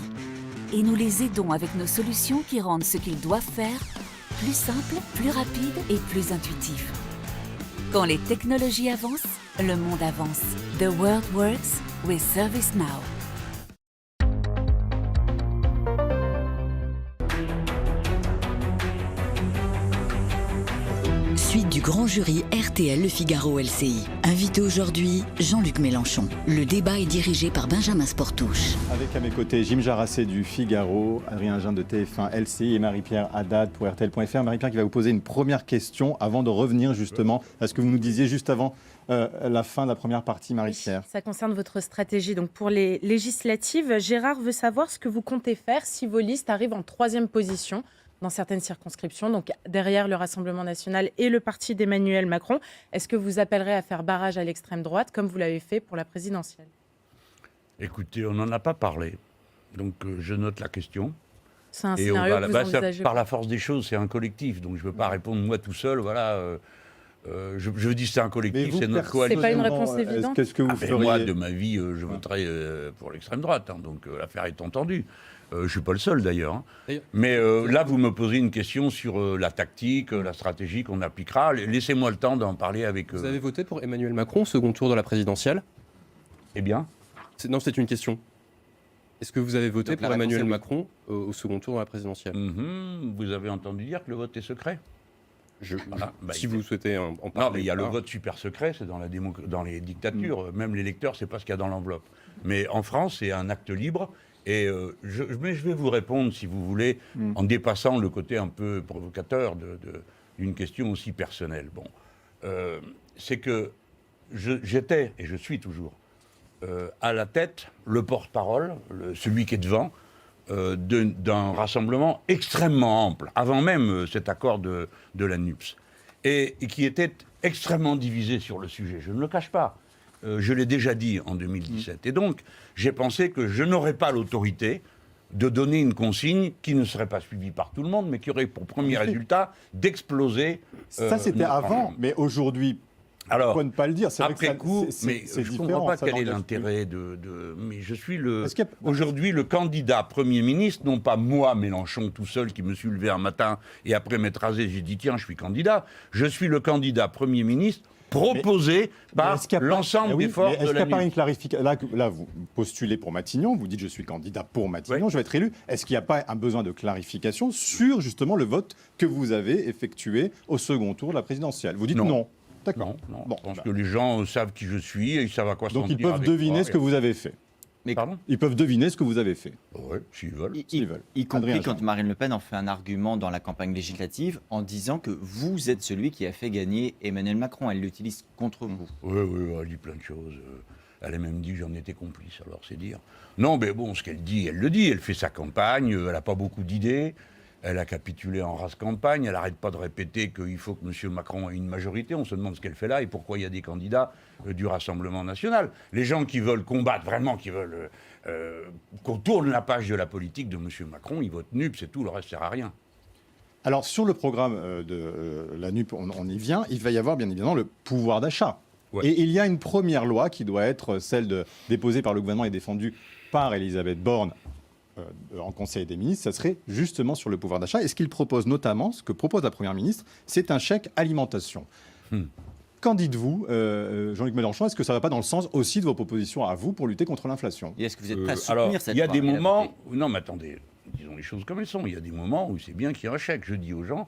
Et nous les aidons avec nos solutions qui rendent ce qu'ils doivent faire plus simple, plus rapide et plus intuitif. Quand les technologies avancent, le monde avance. The world works with ServiceNow. Suite du grand jury RTL Le Figaro LCI. Invité aujourd'hui, Jean-Luc Mélenchon. Le débat est dirigé par Benjamin Sportouche. Avec à mes côtés Jim Jarassé du Figaro, Adrien Jean de TF1 LCI et Marie-Pierre Haddad pour RTL.fr. Marie-Pierre qui va vous poser une première question avant de revenir justement à ce que vous nous disiez juste avant la fin de la première partie, Marie-Pierre. Ça concerne votre stratégie. Donc pour les législatives, Gérard veut savoir ce que vous comptez faire si vos listes arrivent en 3e position dans certaines circonscriptions, donc derrière le Rassemblement national et le parti d'Emmanuel Macron. Est-ce que vous appellerez à faire barrage à l'extrême droite, comme vous l'avez fait pour la présidentielle? Écoutez, on n'en a pas parlé, donc je note la question. C'est un scénario que vous envisagez? Par la force des choses, c'est un collectif, donc je ne veux pas répondre moi tout seul, voilà. Je dis c'est un collectif, c'est notre coalition. C'est pas une réponse évidente. Qu'est-ce que vous feriez? Moi, de ma vie, je voterai pour l'extrême droite, donc l'affaire est entendue. Je ne suis pas le seul d'ailleurs. Mais là, vous me posez une question sur la tactique, la stratégie qu'on appliquera. Laissez-moi le temps d'en parler avec... Vous avez voté pour Emmanuel Macron au second tour de la présidentielle? Eh bien Non, c'est une question. Est-ce que vous avez voté pour Emmanuel Macron au second tour de la présidentielle? Vous avez entendu dire que le vote est secret? Voilà. Si vous souhaitez en parler. Non, mais il y a le vote super secret, c'est dans les dictatures. Même l'électeur, c'est pas ce qu'il y a dans l'enveloppe. Mais en France, c'est un acte libre. Et je vais vous répondre, si vous voulez, en dépassant le côté un peu provocateur d'une question aussi personnelle. Bon, c'est que j'étais, et je suis toujours, à la tête, le porte-parole, celui qui est devant, d'un rassemblement extrêmement ample, avant même cet accord de la NUPES, et qui était extrêmement divisé sur le sujet. Je ne le cache pas. Je l'ai déjà dit en 2017. Et donc, j'ai pensé que je n'aurais pas l'autorité de donner une consigne qui ne serait pas suivie par tout le monde, mais qui aurait pour premier résultat d'exploser. Ça, c'était avant, mais aujourd'hui... Alors, pourquoi ne pas le dire? Après coup, mais je ne comprends pas quel est l'intérêt mais je suis aujourd'hui le candidat Premier ministre, non pas moi, Mélenchon, tout seul, qui me suis levé un matin et après m'être rasé, j'ai dit tiens, je suis candidat. Je suis le candidat Premier ministre proposé par l'ensemble des forces de la NUPES. Est-ce qu'il n'y a pas une clarification? Là, vous postulez pour Matignon, vous dites je suis candidat pour Matignon, je vais être élu. Est-ce qu'il n'y a pas un besoin de clarification sur justement le vote que vous avez effectué au second tour de la présidentielle? Vous dites non. D'accord. Non. Bon, je pense que les gens savent qui je suis et ils savent à quoi s'en tenir. Donc ils peuvent deviner ce que vous avez fait. Mais ils peuvent deviner ce que vous avez fait. Oui, s'ils veulent. Y compris quand Marine Le Pen en fait un argument dans la campagne législative en disant que vous êtes celui qui a fait gagner Emmanuel Macron. Elle l'utilise contre vous. Oui, elle dit plein de choses. Elle a même dit que j'en étais complice, alors c'est dire. Non, mais bon, ce qu'elle dit, elle le dit. Elle fait sa campagne, elle n'a pas beaucoup d'idées. Elle a capitulé en race campagne, elle n'arrête pas de répéter qu'il faut que M. Macron ait une majorité. On se demande ce qu'elle fait là et pourquoi il y a des candidats du Rassemblement national. Les gens qui veulent combattre, vraiment, qui veulent qu'on tourne la page de la politique de M. Macron, ils votent NUP, c'est tout, le reste ne sert à rien. Alors sur le programme de la NUP, on y vient, il va y avoir bien évidemment le pouvoir d'achat. Ouais. Et il y a une première loi qui doit être celle déposée par le gouvernement et défendue par Elisabeth Borne en Conseil des ministres, ça serait justement sur le pouvoir d'achat. Et ce qu'il propose notamment, ce que propose la Première ministre, c'est un chèque alimentation. Qu'en dites-vous, Jean-Luc Mélenchon? Est-ce que ça ne va pas dans le sens aussi de vos propositions à vous pour lutter contre l'inflation? Et est-ce que vous êtes prêt à soutenir cette loi? Il y a des moments... Non, mais attendez, disons les choses comme elles sont. Il y a des moments où c'est bien qu'il y ait un chèque. Je dis aux gens,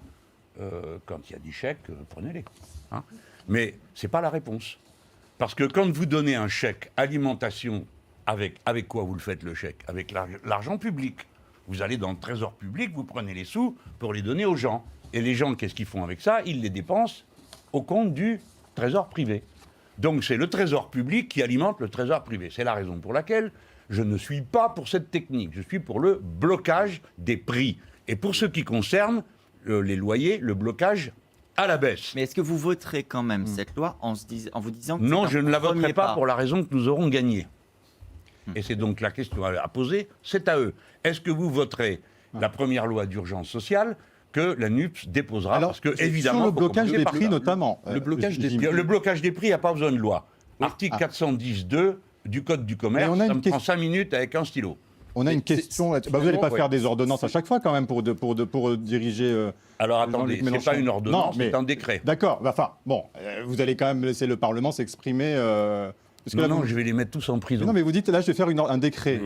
quand il y a des chèques, prenez-les. Hein, mais ce n'est pas la réponse. Parce que quand vous donnez un chèque alimentation, avec quoi vous le faites, le chèque? Avec l'argent public. Vous allez dans le trésor public, vous prenez les sous pour les donner aux gens. Et les gens, qu'est-ce qu'ils font avec ça? Ils les dépensent au compte du trésor privé. Donc c'est le trésor public qui alimente le trésor privé. C'est la raison pour laquelle je ne suis pas pour cette technique. Je suis pour le blocage des prix. Et pour ce qui concerne les loyers, le blocage à la baisse. Mais est-ce que vous voterez quand même cette loi en vous disant que non, je ne la voterai pas pour la raison que nous aurons gagné. Et c'est donc la question à poser, c'est à eux. Est-ce que vous voterez la première loi d'urgence sociale que la NUPES déposera? Alors, parce que, évidemment, sur le blocage des prix notamment. Le blocage des prix, il n'y a pas besoin de loi. Article 410.2 du Code du commerce, ça me prend 5 minutes avec un stylo. On a une question là-dessus. Vous n'allez pas faire des ordonnances à chaque fois quand même pour diriger... Alors attendez, ce n'est pas une ordonnance, c'est un décret. D'accord, enfin, bon, vous allez quand même laisser le Parlement s'exprimer... Parce que non, je vais les mettre tous en prison. Non, mais vous dites, là, je vais faire un décret.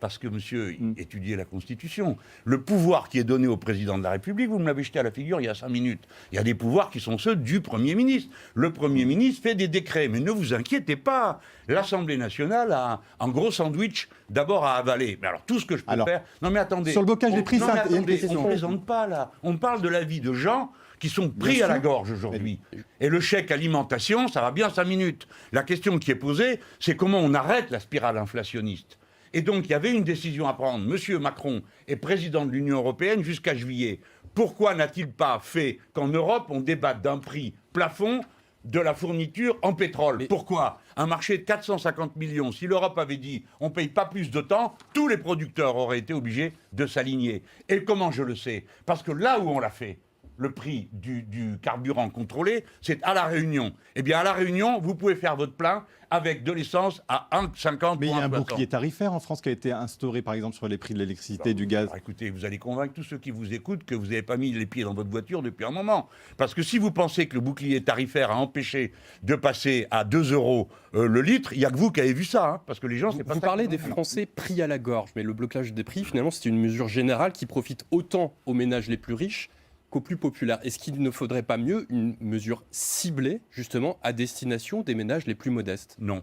Parce que, monsieur, étudiez la Constitution. Le pouvoir qui est donné au président de la République, vous me l'avez jeté à la figure il y a 5 minutes. Il y a des pouvoirs qui sont ceux du Premier ministre. Le Premier ministre fait des décrets. Mais ne vous inquiétez pas. L'Assemblée nationale a un gros sandwich d'abord à avaler. Mais alors, tout ce que je peux faire... Non, mais attendez. Sur le blocage des prix, ça... on ne plaisante pas, là. On parle de la vie de gens qui sont pris à la gorge aujourd'hui. Et le chèque alimentation, ça va bien 5 minutes. La question qui est posée, c'est comment on arrête la spirale inflationniste. Et donc, il y avait une décision à prendre. Monsieur Macron est président de l'Union européenne jusqu'à juillet. Pourquoi n'a-t-il pas fait qu'en Europe, on débatte d'un prix plafond de la fourniture en pétrole? Pourquoi? Un marché de 450 millions, si l'Europe avait dit on ne paye pas plus de temps, tous les producteurs auraient été obligés de s'aligner. Et comment je le sais? Parce que là où on l'a fait, le prix du carburant contrôlé, c'est à La Réunion. Eh bien, à La Réunion, vous pouvez faire votre plein avec de l'essence à 1,50. Mais il y a un bouclier tarifaire en France qui a été instauré, par exemple, sur les prix de l'électricité et du gaz. Alors, écoutez, vous allez convaincre tous ceux qui vous écoutent que vous n'avez pas mis les pieds dans votre voiture depuis un moment. Parce que si vous pensez que le bouclier tarifaire a empêché de passer à 2 € le litre, il n'y a que vous qui avez vu ça. Hein, parce que les gens, c'est pas ça. Vous parlez des Français pris à la gorge, mais le blocage des prix, finalement, c'est une mesure générale qui profite autant aux ménages les plus riches qu'aux plus populaires. Est-ce qu'il ne faudrait pas mieux une mesure ciblée, justement, à destination des ménages les plus modestes? Non.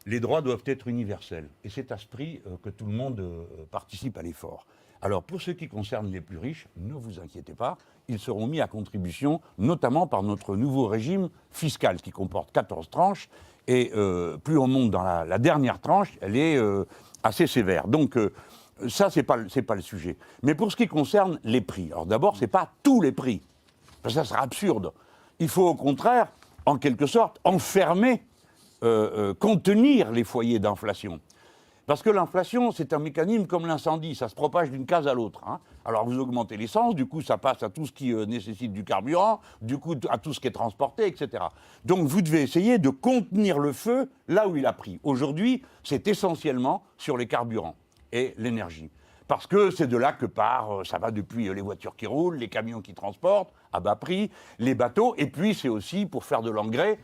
Les droits doivent être universels. Et c'est à ce prix que tout le monde participe à l'effort. Alors, pour ce qui concerne les plus riches, ne vous inquiétez pas, ils seront mis à contribution, notamment par notre nouveau régime fiscal qui comporte 14 tranches. Et plus on monte dans la dernière tranche, elle est assez sévère. Donc, ça, c'est pas le sujet. Mais pour ce qui concerne les prix, alors d'abord, c'est pas tous les prix, parce que ça serait absurde. Il faut au contraire, en quelque sorte, enfermer, contenir les foyers d'inflation. Parce que l'inflation, c'est un mécanisme comme l'incendie, ça se propage d'une case à l'autre. Hein. Alors vous augmentez l'essence, du coup ça passe à tout ce qui nécessite du carburant, du coup à tout ce qui est transporté, etc. Donc vous devez essayer de contenir le feu là où il a pris. Aujourd'hui, c'est essentiellement sur les carburants et l'énergie. Parce que c'est de là que part, ça va depuis les voitures qui roulent, les camions qui transportent à bas prix, les bateaux, et puis c'est aussi pour faire de l'engrais,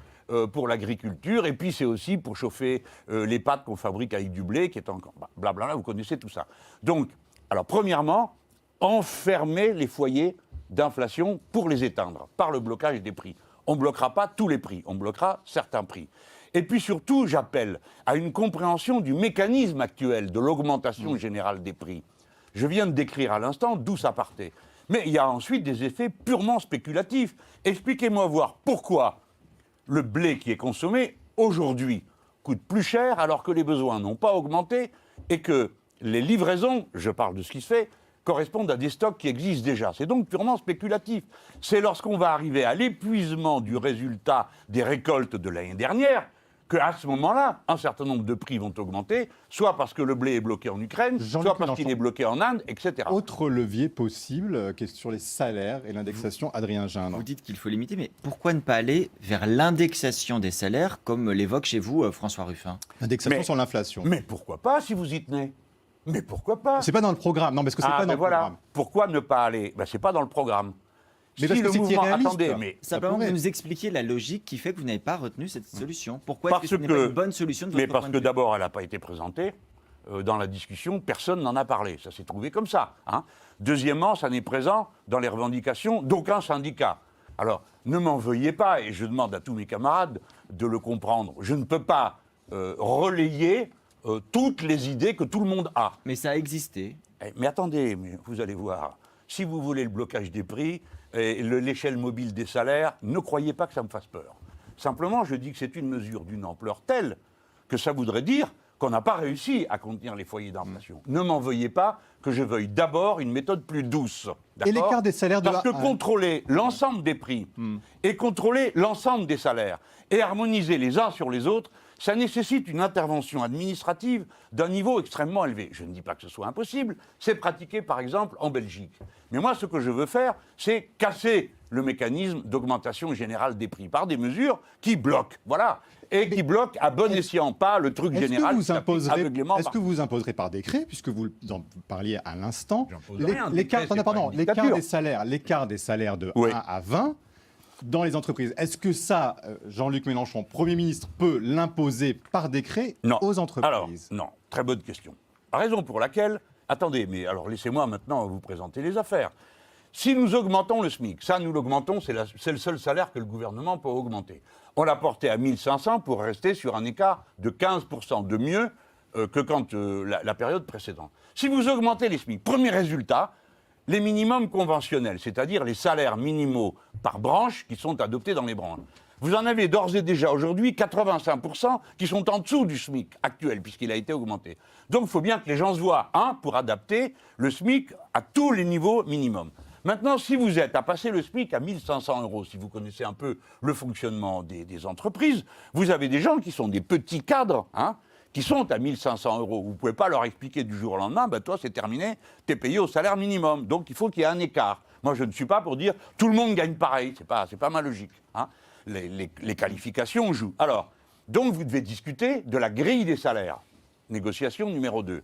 pour l'agriculture, et puis c'est aussi pour chauffer les pâtes qu'on fabrique avec du blé, qui est encore... Blablabla, vous connaissez tout ça. Donc, alors premièrement, enfermer les foyers d'inflation pour les éteindre, par le blocage des prix. On ne bloquera pas tous les prix, on bloquera certains prix. Et puis surtout, j'appelle à une compréhension du mécanisme actuel de l'augmentation générale des prix. Je viens de décrire à l'instant d'où ça partait. Mais il y a ensuite des effets purement spéculatifs. Expliquez-moi voir pourquoi le blé qui est consommé aujourd'hui coûte plus cher alors que les besoins n'ont pas augmenté et que les livraisons, je parle de ce qui se fait, correspondent à des stocks qui existent déjà. C'est donc purement spéculatif. C'est lorsqu'on va arriver à l'épuisement du résultat des récoltes de l'année dernière qu'à ce moment-là, un certain nombre de prix vont augmenter, soit parce que le blé est bloqué en Ukraine, soit parce qu'il est bloqué en Inde, etc. Autre levier possible, qui est sur les salaires et l'indexation, Adrien Gindre. Vous dites qu'il faut limiter, mais pourquoi ne pas aller vers l'indexation des salaires, comme l'évoque chez vous François Ruffin? Indexation sur l'inflation. Mais pourquoi pas, si vous y tenez? Mais pourquoi pas? C'est pas dans le programme. Non, parce que c'est pas dans le programme. Pourquoi ne pas aller? C'est pas dans le programme. Mais parce que c'est irréaliste. Attendez, mais simplement, vous nous expliquez la logique qui fait que vous n'avez pas retenu cette solution. Pourquoi est-ce que ce n'est pas une bonne solution de votre parce point que de vue? d'abord, elle n'a pas été présentée. Dans la discussion, personne n'en a parlé. Ça s'est trouvé comme ça. Hein. Deuxièmement, ça n'est présent dans les revendications d'aucun syndicat. Alors, ne m'en veuillez pas, et je demande à tous mes camarades de le comprendre. Je ne peux pas relayer toutes les idées que tout le monde a. Mais ça a existé. Mais attendez, mais vous allez voir. Si vous voulez le blocage des prix et l'échelle mobile des salaires, ne croyez pas que ça me fasse peur. Simplement, je dis que c'est une mesure d'une ampleur telle que ça voudrait dire qu'on n'a pas réussi à contenir les foyers d'inflation. Ne m'en veuillez pas que je veuille d'abord une méthode plus douce. Et l'écart des salaires de Parce que contrôler l'ensemble des prix et contrôler l'ensemble des salaires et harmoniser les uns sur les autres, ça nécessite une intervention administrative d'un niveau extrêmement élevé. Je ne dis pas que ce soit impossible, c'est pratiqué par exemple en Belgique. Mais moi, ce que je veux faire, c'est casser le mécanisme d'augmentation générale des prix par des mesures qui bloquent, voilà, et qui bloquent à bon escient, pas le truc général qui s'applique aveuglément. Est-ce que vous imposerez par décret, puisque vous en parliez à l'instant, l'écart des salaires de 1 à 20 dans les entreprises. Est-ce que ça, Jean-Luc Mélenchon, Premier ministre, peut l'imposer par décret aux entreprises? Alors, non, très bonne question. Raison pour laquelle, attendez, mais alors laissez-moi maintenant vous présenter les affaires. Si nous augmentons le SMIC, ça nous l'augmentons, c'est le seul salaire que le gouvernement peut augmenter. On l'a porté à 1500 pour rester sur un écart de 15% de mieux que quand la période précédente. Si vous augmentez les SMIC, premier résultat, les minimums conventionnels, c'est-à-dire les salaires minimaux par branche qui sont adoptés dans les branches. Vous en avez d'ores et déjà aujourd'hui 85% qui sont en dessous du SMIC actuel, puisqu'il a été augmenté. Donc il faut bien que les gens se voient, pour adapter le SMIC à tous les niveaux minimums. Maintenant, si vous êtes à passer le SMIC à 1 500 €, si vous connaissez un peu le fonctionnement des entreprises, vous avez des gens qui sont des petits cadres, qui sont à 1 500 €. Vous ne pouvez pas leur expliquer du jour au lendemain, toi c'est terminé, tu es payé au salaire minimum. Donc il faut qu'il y ait un écart. Moi je ne suis pas pour dire tout le monde gagne pareil, c'est pas ma logique. Les qualifications jouent. Alors, donc vous devez discuter de la grille des salaires, négociation numéro 2.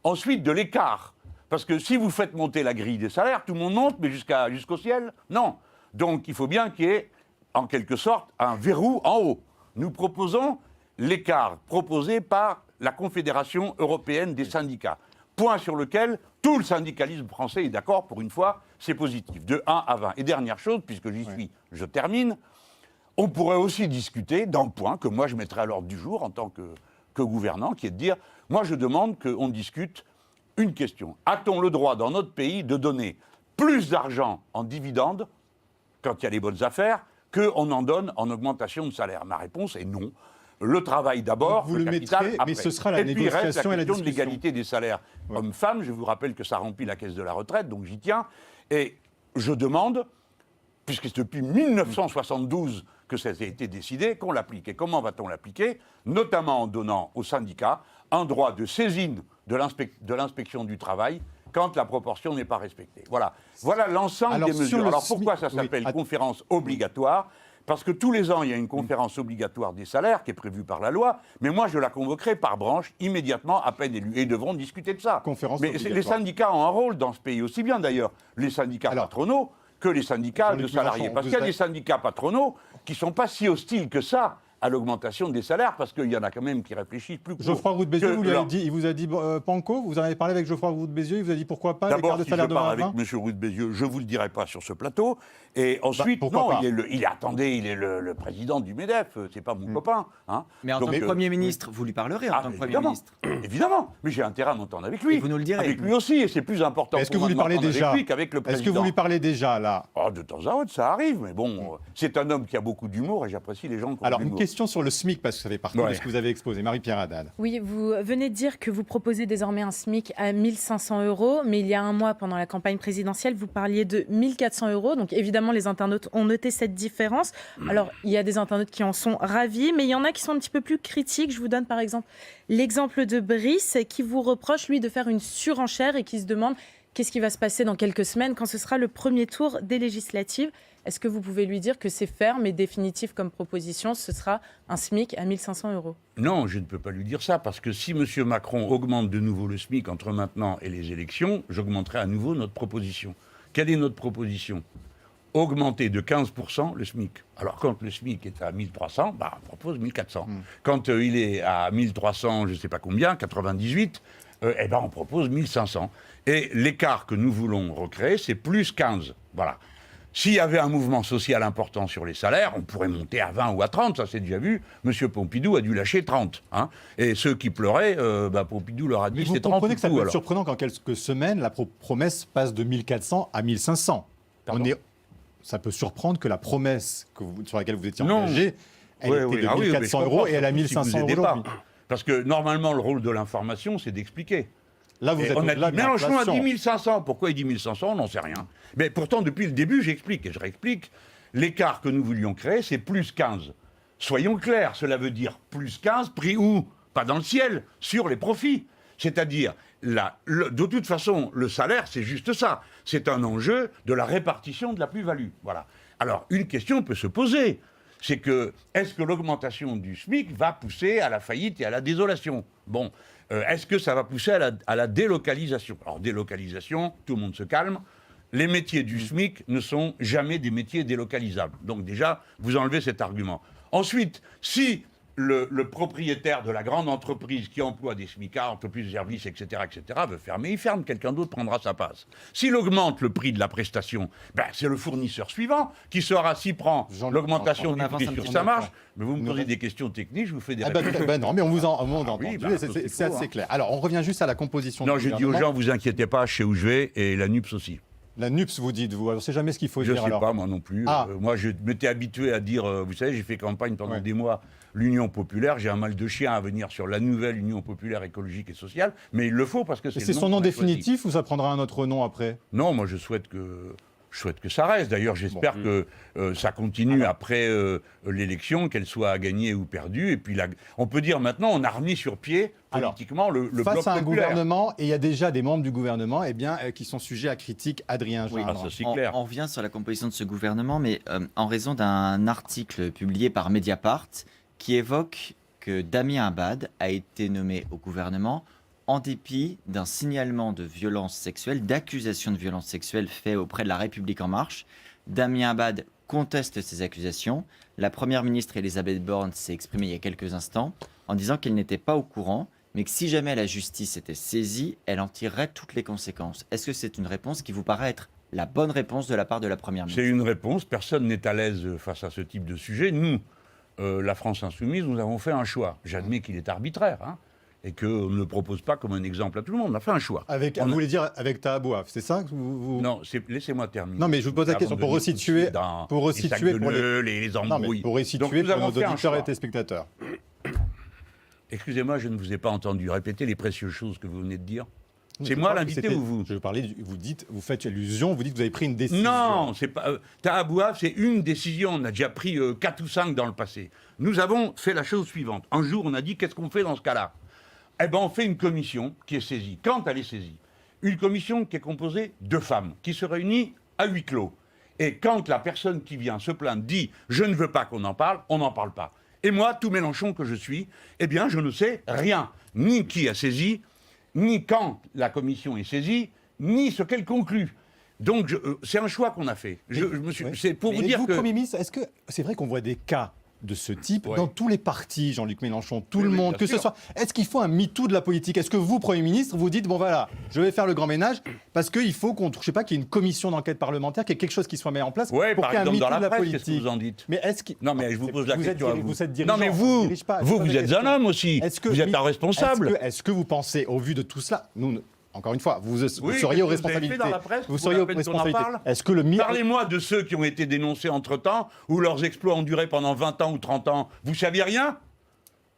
Ensuite de l'écart, parce que si vous faites monter la grille des salaires, tout le monde monte, mais jusqu'au ciel, non. Donc il faut bien qu'il y ait en quelque sorte un verrou en haut. Nous proposons l'écart proposé par la Confédération européenne des syndicats. Point sur lequel tout le syndicalisme français est d'accord, pour une fois, c'est positif, de 1 à 20. Et dernière chose, puisque j'y suis, je termine, on pourrait aussi discuter d'un point que moi je mettrais à l'ordre du jour en tant que gouvernant, qui est de dire, moi je demande qu'on discute une question. A-t-on le droit dans notre pays de donner plus d'argent en dividendes, quand il y a les bonnes affaires, qu'on en donne en augmentation de salaire? Ma réponse est non. Le travail d'abord, vous le capital mettrez, après. Mais ce sera la et puis négociation reste la et la question de discussion. l'égalité des salaires hommes-femmes. Je vous rappelle que ça remplit la caisse de la retraite, donc j'y tiens. Et je demande, puisque c'est depuis 1972 que ça a été décidé, qu'on l'applique. Et comment va-t-on l'appliquer? Notamment en donnant aux syndicats un droit de saisine de l'inspection du travail quand la proportion n'est pas respectée. Voilà l'ensemble des mesures. Alors pourquoi ça s'appelle conférence obligatoire? Parce que tous les ans, il y a une conférence obligatoire des salaires qui est prévue par la loi, mais moi je la convoquerai par branche immédiatement à peine élus. Et ils devront discuter de ça. Mais les syndicats ont un rôle dans ce pays, aussi bien d'ailleurs les syndicats patronaux que les syndicats de salariés. Parce qu'il y a des syndicats patronaux qui ne sont pas si hostiles que ça à l'augmentation des salaires, parce qu'il y en a quand même qui réfléchissent plus que Geoffroy Roux de Bézieux, il vous a dit Panko, vous en avez parlé avec Geoffroy Roux de Bézieux, il vous a dit pourquoi pas l'écart de salaire de 20 à 20. D'abord, si je parle avec M. Roux de Bézieux, je ne vous le dirai pas sur ce plateau. Et ensuite, non, il est le président du MEDEF, c'est pas mon copain. Mais en tant que Premier ministre, vous lui parlerez en tant que Premier ministre. Évidemment, mais j'ai intérêt à m'entendre avec lui. Et vous nous le direz. Avec lui aussi, et c'est plus important pour moi de m'entendre avec lui qu'avec le président. Est-ce que vous lui parlez déjà, là? De temps à autre, ça arrive, mais bon, c'est un homme qui a beaucoup d'humour et j'apprécie les gens qui ont de l'humour. Alors, une question sur le SMIC, parce que ça fait partie de ce que vous avez exposé. Marie-Pierre Haddad. Oui, vous venez de dire que vous proposez désormais un SMIC à 1 500 €, mais il y a un mois, pendant la campagne présidentielle, vous parliez de 1 400 €. Donc évidemment, les internautes ont noté cette différence. Alors, il y a des internautes qui en sont ravis, mais il y en a qui sont un petit peu plus critiques. Je vous donne par exemple l'exemple de Brice, qui vous reproche, lui, de faire une surenchère et qui se demande qu'est-ce qui va se passer dans quelques semaines quand ce sera le premier tour des législatives. Est-ce que vous pouvez lui dire que c'est ferme et définitif comme proposition, ce sera un SMIC à 1 500 €? Non, je ne peux pas lui dire ça, parce que si M. Macron augmente de nouveau le SMIC entre maintenant et les élections, j'augmenterai à nouveau notre proposition. Quelle est notre proposition? Augmenter de 15% le SMIC. Alors quand le SMIC est à 1 300, on propose 1 400. Quand il est à 1 300, je ne sais pas combien, 98, on propose 1 500. Et l'écart que nous voulons recréer, c'est plus 15. Voilà. S'il y avait un mouvement social important sur les salaires, on pourrait monter à 20 ou à 30, ça c'est déjà vu. Monsieur Pompidou a dû lâcher 30. Et ceux qui pleuraient, Pompidou leur a dit c'est 30. Vous comprenez que ça peut être surprenant qu'en quelques semaines, la promesse passe de 1 400 à 1 500. Ça peut surprendre que la promesse sur laquelle vous étiez engagé, elle était de 1 400 € et elle a 1 500 € aujourd'hui. Parce que normalement, le rôle de l'information, c'est d'expliquer. Là, vous êtes au-delà de Mélenchon a l'inflation. dit 1 500. Pourquoi il dit 1 500? On n'en sait rien. Mais pourtant, depuis le début, j'explique et je réexplique. L'écart que nous voulions créer, c'est plus 15. Soyons clairs, cela veut dire plus 15, pris où? Pas dans le ciel, sur les profits. C'est-à-dire, de toute façon, le salaire, c'est juste ça. C'est un enjeu de la répartition de la plus-value. Voilà. Alors, une question peut se poser. C'est que, est-ce que l'augmentation du SMIC va pousser à la faillite et à la désolation? Bon, est-ce que ça va pousser à la délocalisation? Alors, délocalisation, tout le monde se calme. Les métiers du SMIC ne sont jamais des métiers délocalisables. Donc déjà, vous enlevez cet argument. Ensuite, si le propriétaire de la grande entreprise qui emploie des SMICards, entreprises de services, etc., veut fermer, il ferme, quelqu'un d'autre prendra sa place. S'il augmente le prix de la prestation, c'est le fournisseur suivant qui saura, s'il prend l'augmentation du prix sur sa marge. Mais vous me posez des questions techniques, je vous fais des réponses. Non, mais on vous a entendu, c'est assez clair. Alors, on revient juste à la composition. Non, je dis aux gens, vous inquiétez pas, je sais où je vais, et la NUPS aussi. La NUPS, vous dites, vous. Alors, c'est jamais ce qu'il faut Je dire sais alors. pas, moi non plus. Moi, je m'étais habitué à dire, vous savez, j'ai fait campagne pendant des mois, l'Union populaire. J'ai un mal de chien à venir sur la nouvelle Union populaire écologique et sociale, mais il le faut parce que c'est. C'est son nom définitif ou ça prendra un autre nom après? Non, moi je souhaite que ça reste. D'ailleurs, j'espère que ça continue après l'élection, qu'elle soit gagnée ou perdue. Et puis, on peut dire maintenant, on a remis sur pied politiquement le bloc populaire. Face à un gouvernement, et il y a déjà des membres du gouvernement qui sont sujets à critique, Adrien Gindre. Oui, on revient sur la composition de ce gouvernement, mais en raison d'un article publié par Mediapart qui évoque que Damien Abad a été nommé au gouvernement en dépit d'un signalement de violence sexuelle, d'accusation de violence sexuelle fait auprès de La République En Marche. Damien Abad conteste ces accusations. La Première ministre Elisabeth Borne s'est exprimée il y a quelques instants en disant qu'elle n'était pas au courant, mais que si jamais la justice était saisie, elle en tirerait toutes les conséquences. Est-ce que c'est une réponse qui vous paraît être la bonne réponse de la part de la Première ministre? C'est une réponse. Personne n'est à l'aise face à ce type de sujet. Nous, la France Insoumise, nous avons fait un choix. J'admets qu'il est arbitraire, et qu'on ne le propose pas comme un exemple à tout le monde. On a fait un choix. Vous voulez dire avec Taha Bouaf, c'est ça que vous... Non, laissez-moi terminer. Non, mais je vous pose la question pour resituer pour les embrouilles. Pour resituer pour nos auditeurs et téléspectateurs. Excusez-moi, je ne vous ai pas entendu. Répétez les précieuses choses que vous venez de dire. C'est moi l'invité ou vous? Je parlais. Vous faites allusion. Vous dites que vous avez pris une décision. Non, c'est pas. Taha Bouaf, c'est une décision. On a déjà pris 4 ou 5 dans le passé. Nous avons fait la chose suivante. Un jour, on a dit qu'est-ce qu'on fait dans ce cas-là? Eh bien, on fait une commission qui est saisie. Quand elle est saisie? Une commission qui est composée de femmes, qui se réunit à huis clos. Et quand la personne qui vient se plaindre dit « je ne veux pas qu'on en parle », on n'en parle pas. Et moi, tout Mélenchon que je suis, eh bien, je ne sais rien. Ni qui a saisi, ni quand la commission est saisie, ni ce qu'elle conclut. Donc, c'est un choix qu'on a fait. C'est pour vous dire que... Premier ministre, est-ce que c'est vrai qu'on voit des cas de ce type dans tous les partis, Jean-Luc Mélenchon, tout le monde, que ce soit. Est-ce qu'il faut un MeToo de la politique? Est-ce que vous, Premier ministre, vous dites bon voilà, je vais faire le grand ménage parce qu'il faut qu'il y ait une commission d'enquête parlementaire, qu'il y ait quelque chose qui soit mis en place pour qu'il y ait un MeToo de la politique? Qu'est-ce que vous en dites? Mais est-ce que non, mais je vous pose la question à vous. Vous êtes dirigeant. Non, mais vous êtes un homme aussi. Vous êtes un responsable. Est-ce que vous pensez, au vu de tout cela, encore une fois, vous seriez aux responsabilités. Vous seriez aux responsabilités. Est-ce que Parlez-moi de ceux qui ont été dénoncés entre-temps, où leurs exploits ont duré pendant 20 ans ou 30 ans. Vous saviez rien?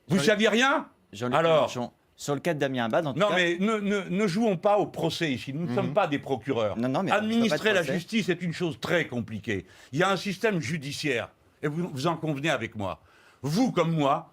Vous saviez rien? Alors, sur le cas de Damien Abad, en tout cas... Non, mais ne jouons pas au procès ici. Nous ne sommes pas des procureurs. Non, mais administrer la justice est une chose très compliquée. Il y a un système judiciaire, et vous en convenez avec moi. Vous comme moi,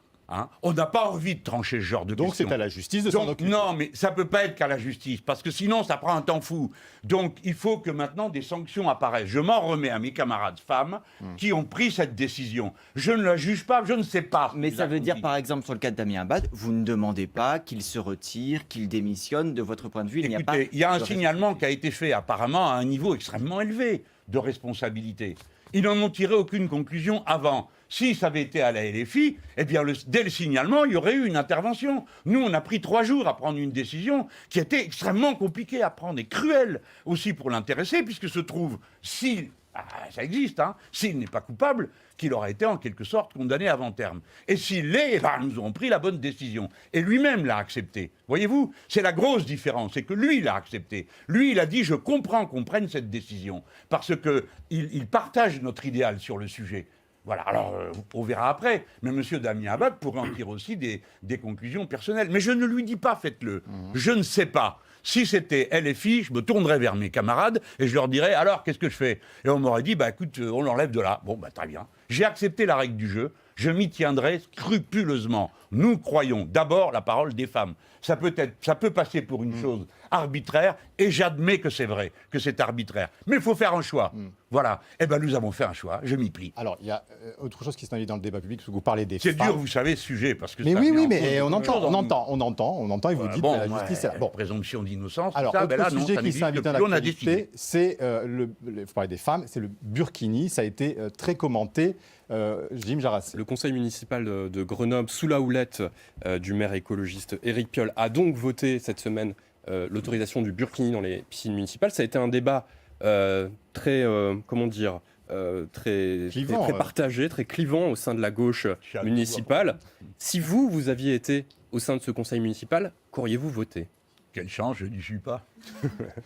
on n'a pas envie de trancher ce genre de questions. Donc c'est à la justice de s'en occuper. Non, mais ça ne peut pas être qu'à la justice, parce que sinon ça prend un temps fou. Donc il faut que maintenant des sanctions apparaissent. Je m'en remets à mes camarades femmes qui ont pris cette décision. Je ne la juge pas, je ne sais pas. Mais ça veut dire, par exemple, sur le cas de Damien Abad, vous ne demandez pas qu'il se retire, qu'il démissionne. De votre point de vue, il y a un signalement qui a été fait apparemment à un niveau extrêmement élevé de responsabilité. Ils n'en ont tiré aucune conclusion avant. Si ça avait été à la LFI, eh bien, dès le signalement, il y aurait eu une intervention. Nous, on a pris 3 jours à prendre une décision qui était extrêmement compliquée à prendre et cruelle aussi pour l'intéressé, puisque se trouve, ça existe, s'il n'est pas coupable, qu'il aura été en quelque sorte condamné avant terme. Et s'il l'est, nous aurons pris la bonne décision. Et lui-même l'a accepté. Voyez-vous, c'est la grosse différence, c'est que lui l'a accepté. Lui, il a dit, je comprends qu'on prenne cette décision, parce qu'il partage notre idéal sur le sujet. Voilà, alors on verra après. Mais M. Damien Abad pourrait en tirer aussi des conclusions personnelles. Mais je ne lui dis pas, faites-le. Je ne sais pas. Si c'était LFI, je me tournerais vers mes camarades et je leur dirais, alors, qu'est-ce que je fais? Et on m'aurait dit, écoute, on l'enlève de là. Bon, très bien. J'ai accepté la règle du jeu. Je m'y tiendrai scrupuleusement. Nous croyons d'abord la parole des femmes. Ça peut passer pour une chose arbitraire, et j'admets que c'est vrai, que c'est arbitraire. Mais il faut faire un choix. Voilà. Eh bien, nous avons fait un choix. Je m'y plie. Alors, il y a autre chose qui s'invite dans le débat public, parce que vous parlez des femmes. C'est dur, vous savez, ce sujet, parce que... Mais mais on entend, et vous dites que la justice... Présomption d'innocence, alors, ça, autre sujet qui s'invite dans l'actualité, c'est, vous parlez des femmes, c'est le burkini. Ça a été très commenté. Jim Jarassé. Le conseil municipal de Grenoble, sous la houlette du maire écologiste Éric Piolle, a donc voté cette semaine l'autorisation du burkini dans les piscines municipales. Ça a été un débat très partagé, très clivant au sein de la gauche municipale. Si vous aviez été au sein de ce conseil municipal, qu'auriez-vous voté? Quelle chance, je n'y suis pas.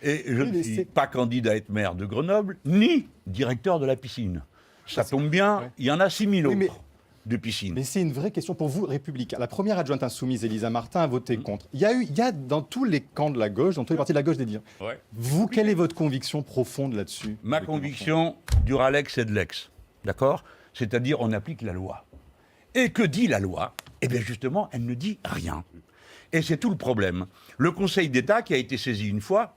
Et je ne suis pas candidat à être maire de Grenoble, ni directeur de la piscine. Ça tombe bien, il y en a 6000 autres de piscines. Mais c'est une vraie question pour vous, Républicains. La première adjointe insoumise, Elisa Martin, a voté contre. Il y a dans tous les camps de la gauche, dans tous les partis de la gauche, des dires. Ouais. Vous, quelle est votre conviction profonde là-dessus? Ma conviction, Duralex et de l'ex, d'accord? C'est-à-dire, on applique la loi. Et que dit la loi? Eh bien, justement, elle ne dit rien. Et c'est tout le problème. Le Conseil d'État, qui a été saisi une fois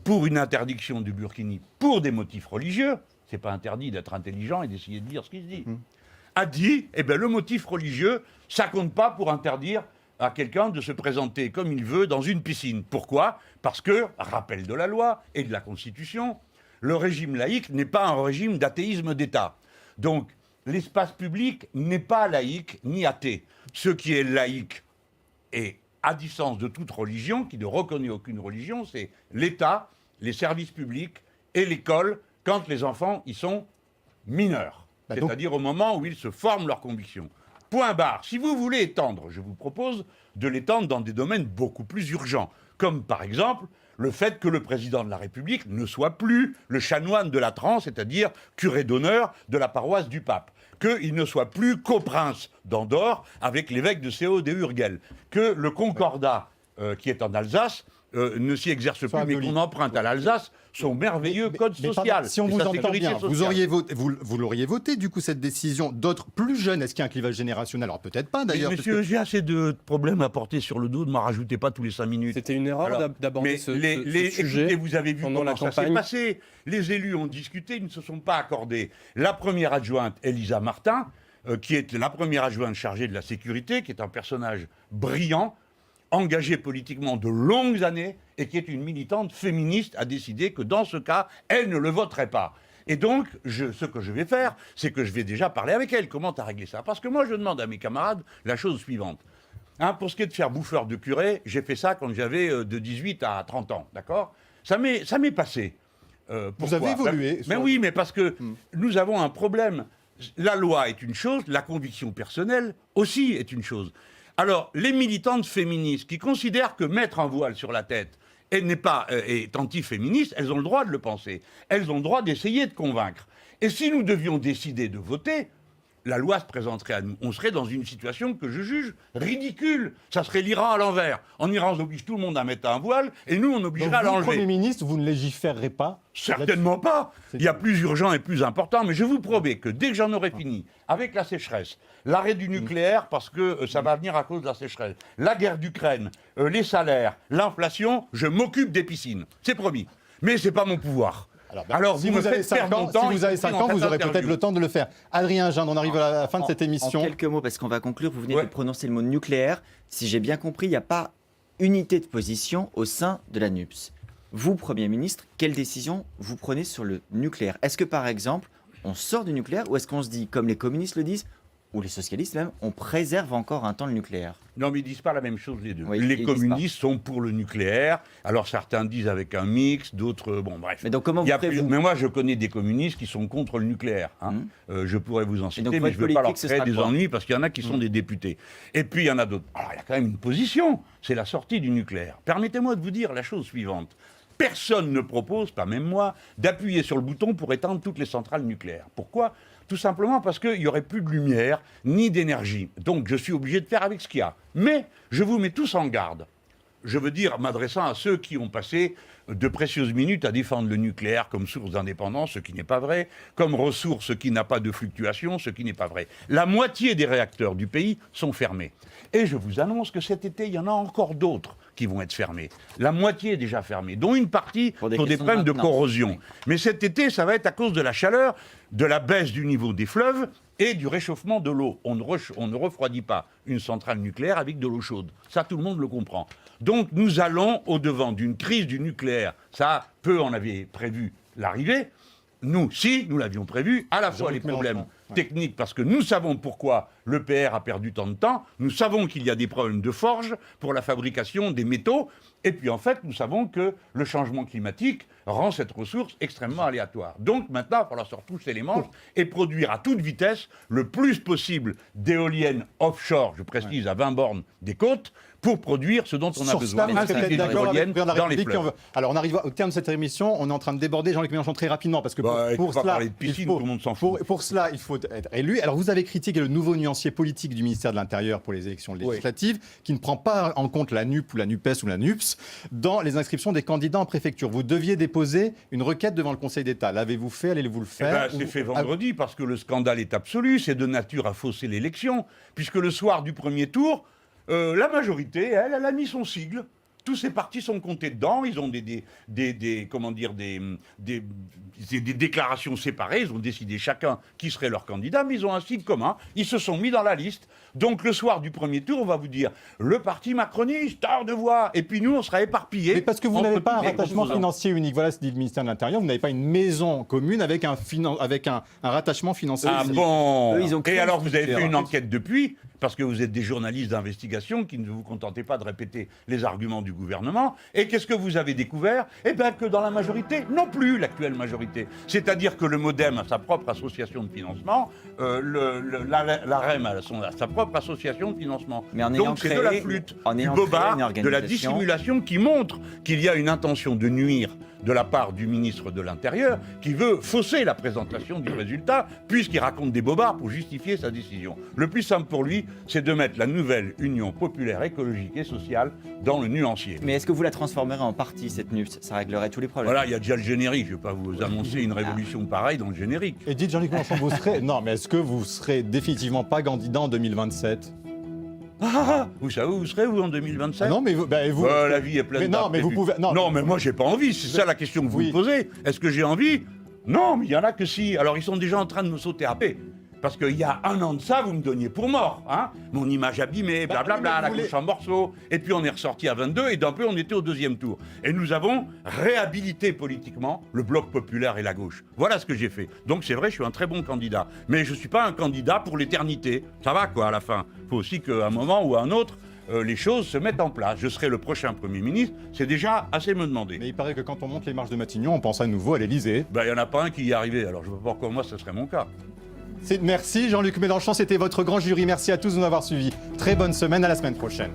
pour une interdiction du burkini pour des motifs religieux, c'est pas interdit d'être intelligent et d'essayer de dire ce qui se dit, a dit, eh bien, le motif religieux, ça compte pas pour interdire à quelqu'un de se présenter comme il veut dans une piscine. Pourquoi? Parce que, rappel de la loi et de la Constitution, le régime laïque n'est pas un régime d'athéisme d'État. Donc, l'espace public n'est pas laïque ni athée. Ce qui est laïque et à distance de toute religion, qui ne reconnaît aucune religion, c'est l'État, les services publics et l'école quand les enfants y sont mineurs. C'est-à-dire au moment où ils se forment leurs convictions. Point barre. Si vous voulez étendre, je vous propose de l'étendre dans des domaines beaucoup plus urgents, comme par exemple le fait que le président de la République ne soit plus le chanoine de Latran, c'est-à-dire curé d'honneur de la paroisse du pape, qu'il ne soit plus coprince d'Andorre avec l'évêque de Séo de Urgel, que le concordat qui est en Alsace ne s'y exerce plus, mais qu'on emprunte à l'Alsace son merveilleux code social. Si on vous entend bien, vous l'auriez voté, du coup, cette décision. D'autres plus jeunes, est-ce qu'il y a un clivage générationnel? Alors peut-être pas, d'ailleurs. Monsieur, j'ai assez de problèmes à porter sur le dos, ne m'en rajoutez pas tous les 5 minutes. C'était une erreur d'aborder ce sujet. Écoutez, vous avez vu pendant comment la ça s'est campagne. passé. Les élus ont discuté, ils ne se sont pas accordés. La première adjointe, Elisa Martin, qui est la première adjointe chargée de la sécurité, qui est un personnage brillant, engagée politiquement de longues années et qui est une militante féministe, a décidé que dans ce cas, elle ne le voterait pas. Et donc, ce que je vais faire, c'est que je vais déjà parler avec elle. Comment tu as réglé ça? Parce que moi, je demande à mes camarades la chose suivante. Pour ce qui est de faire bouffeur de curé, j'ai fait ça quand j'avais de 18 à 30 ans, d'accord? Ça m'est passé. Vous avez évolué. Mais oui, mais parce que nous avons un problème. La loi est une chose, la conviction personnelle aussi est une chose. Alors, les militantes féministes qui considèrent que mettre un voile sur la tête est anti-féministe, elles ont le droit de le penser. Elles ont le droit d'essayer de convaincre. Et si nous devions décider de voter, la loi se présenterait à nous. On serait dans une situation que je juge ridicule. Ça serait l'Iran à l'envers. En Iran, on oblige tout le monde à mettre un voile, et nous, on obligerait à l'enlever. Premier ministre, vous ne légiférerez pas? Certainement pas. Il y a plus urgent et plus important, mais je vous promets que dès que j'en aurai fini avec la sécheresse, l'arrêt du nucléaire, parce que ça va venir à cause de la sécheresse, la guerre d'Ukraine, les salaires, l'inflation, je m'occupe des piscines. C'est promis. Mais c'est pas mon pouvoir. Alors, si vous avez 5 ans, vous aurez peut-être le temps de le faire. Adrien Gindre, on arrive à la fin de cette émission. En quelques mots, parce qu'on va conclure, vous venez de prononcer le mot nucléaire. Si j'ai bien compris, il n'y a pas unité de position au sein de la NUPS. Vous, Premier ministre, quelle décision vous prenez sur le nucléaire? Est-ce que, par exemple, on sort du nucléaire ou est-ce qu'on se dit, comme les communistes le disent, ou les socialistes même, on préserve encore un temps le nucléaire? Non, mais ils disent pas la même chose les deux. Oui, les communistes sont pour le nucléaire. Alors certains disent avec un mix, d'autres... Bon, bref. Mais donc comment vous Mais moi, je connais des communistes qui sont contre le nucléaire. Je pourrais vous en citer, mais je ne veux pas leur créer des ennuis parce qu'il y en a qui sont des députés. Et puis, il y en a d'autres. Alors, il y a quand même une position. C'est la sortie du nucléaire. Permettez-moi de vous dire la chose suivante. Personne ne propose, pas même moi, d'appuyer sur le bouton pour éteindre toutes les centrales nucléaires. Pourquoi? Tout simplement parce qu'il n'y aurait plus de lumière ni d'énergie. Donc je suis obligé de faire avec ce qu'il y a. Mais je vous mets tous en garde. Je veux dire, m'adressant à ceux qui ont passé de précieuses minutes à défendre le nucléaire comme source d'indépendance, ce qui n'est pas vrai, comme ressource qui n'a pas de fluctuation, ce qui n'est pas vrai. La moitié des réacteurs du pays sont fermés. Et je vous annonce que cet été, il y en a encore d'autres qui vont être fermés. La moitié est déjà fermée, dont une partie pour des problèmes de corrosion. Oui. Mais cet été, ça va être à cause de la chaleur, de la baisse du niveau des fleuves et du réchauffement de l'eau. On ne refroidit pas une centrale nucléaire avec de l'eau chaude. Ça, tout le monde le comprend. Donc, nous allons au-devant d'une crise du nucléaire. Ça, peu en avait prévu l'arrivée. Nous, si, nous l'avions prévu, à la fois les problèmes techniques, parce que nous savons pourquoi l'EPR a perdu tant de temps, nous savons qu'il y a des problèmes de forge pour la fabrication des métaux, et puis en fait, nous savons que le changement climatique rend cette ressource extrêmement aléatoire. Donc maintenant, il va falloir se retrousser les manches et produire à toute vitesse le plus possible d'éoliennes offshore, je précise à 20 bornes des côtes, pour produire ce dont on a Sur besoin. cela, vous serez peut-être d'accord avec le président de la dans les République. fleuves. Alors, on arrive au terme de cette émission. On est en train de déborder. Jean-Luc Mélenchon, très rapidement, parce que pour pas cela, parler de piscine, tout le monde s'en fout. pour cela, il faut être élu. Alors, vous avez critiqué le nouveau nuancier politique du ministère de l'Intérieur pour les élections législatives, qui ne prend pas en compte la NUP ou la NUPES ou la NUPS dans les inscriptions des candidats en préfecture. Vous deviez déposer une requête devant le Conseil d'État. L'avez-vous fait? Allez-vous le faire? C'est fait vendredi parce que le scandale est absolu. C'est de nature à fausser l'élection, puisque le soir du premier tour, la majorité, elle a mis son sigle. Tous ces partis sont comptés dedans. Ils ont des déclarations séparées. Ils ont décidé chacun qui serait leur candidat, mais ils ont un sigle commun. Ils se sont mis dans la liste. Donc le soir du premier tour, on va vous dire le parti macroniste, tard de voix. Et puis nous, on sera éparpillés. Mais parce que vous n'avez pas un rattachement financier unique. Voilà ce dit le ministère de l'Intérieur. Vous n'avez pas une maison commune avec un rattachement financier unique. Bon. Et alors, vous avez fait une enquête depuis, parce que vous êtes des journalistes d'investigation qui ne vous contentez pas de répéter les arguments du gouvernement. Et qu'est-ce que vous avez découvert? Eh bien, que dans la majorité, non plus l'actuelle majorité. C'est-à-dire que le MoDem a sa propre association de financement, l'AREM a sa propre association de financement. Mais en ayant donc c'est créé, de la flûte, du bobard, de la dissimulation qui montre qu'il y a une intention de nuire de la part du ministre de l'Intérieur qui veut fausser la présentation du résultat puisqu'il raconte des bobards pour justifier sa décision. Le plus simple pour lui, c'est de mettre la nouvelle Union populaire écologique et sociale dans le nuancier. Mais est-ce que vous la transformerez en parti, cette NUPS? Ça réglerait tous les problèmes. Voilà, il y a déjà le générique. Je ne vais pas vous annoncer une révolution pareille dans le générique. Et dites Jean-Luc Mélenchon, vous serez... Non, mais est-ce que vous serez définitivement pas candidat en 2027? Vous savez où vous serez, vous, en 2027? Non, mais vous... la vie est pleine mais non, mais vous pouvez... Non, mais moi, j'ai pas envie. C'est ça la question que vous me posez. Est-ce que j'ai envie? Non, mais il y en a que si. Alors, ils sont déjà en train de me sauter à paix. Parce qu'il y a un an de ça, vous me donniez pour mort. Hein, mon image abîmée, blablabla, la couche en morceaux. Et puis on est ressorti à 22 et d'un peu on était au deuxième tour. Et nous avons réhabilité politiquement le bloc populaire et la gauche. Voilà ce que j'ai fait. Donc c'est vrai, je suis un très bon candidat. Mais je ne suis pas un candidat pour l'éternité. Ça va quoi à la fin. Il faut aussi qu'à un moment ou à un autre, les choses se mettent en place. Je serai le prochain Premier ministre, c'est déjà assez me demander. Mais il paraît que quand on monte les marches de Matignon, on pense à nouveau à l'Élysée. Il n'y en a pas un qui y est arrivé, alors je ne vois pas pourquoi moi ce serait mon cas. Merci Jean-Luc Mélenchon, c'était votre grand jury. Merci à tous de nous avoir suivis. Très bonne semaine, à la semaine prochaine.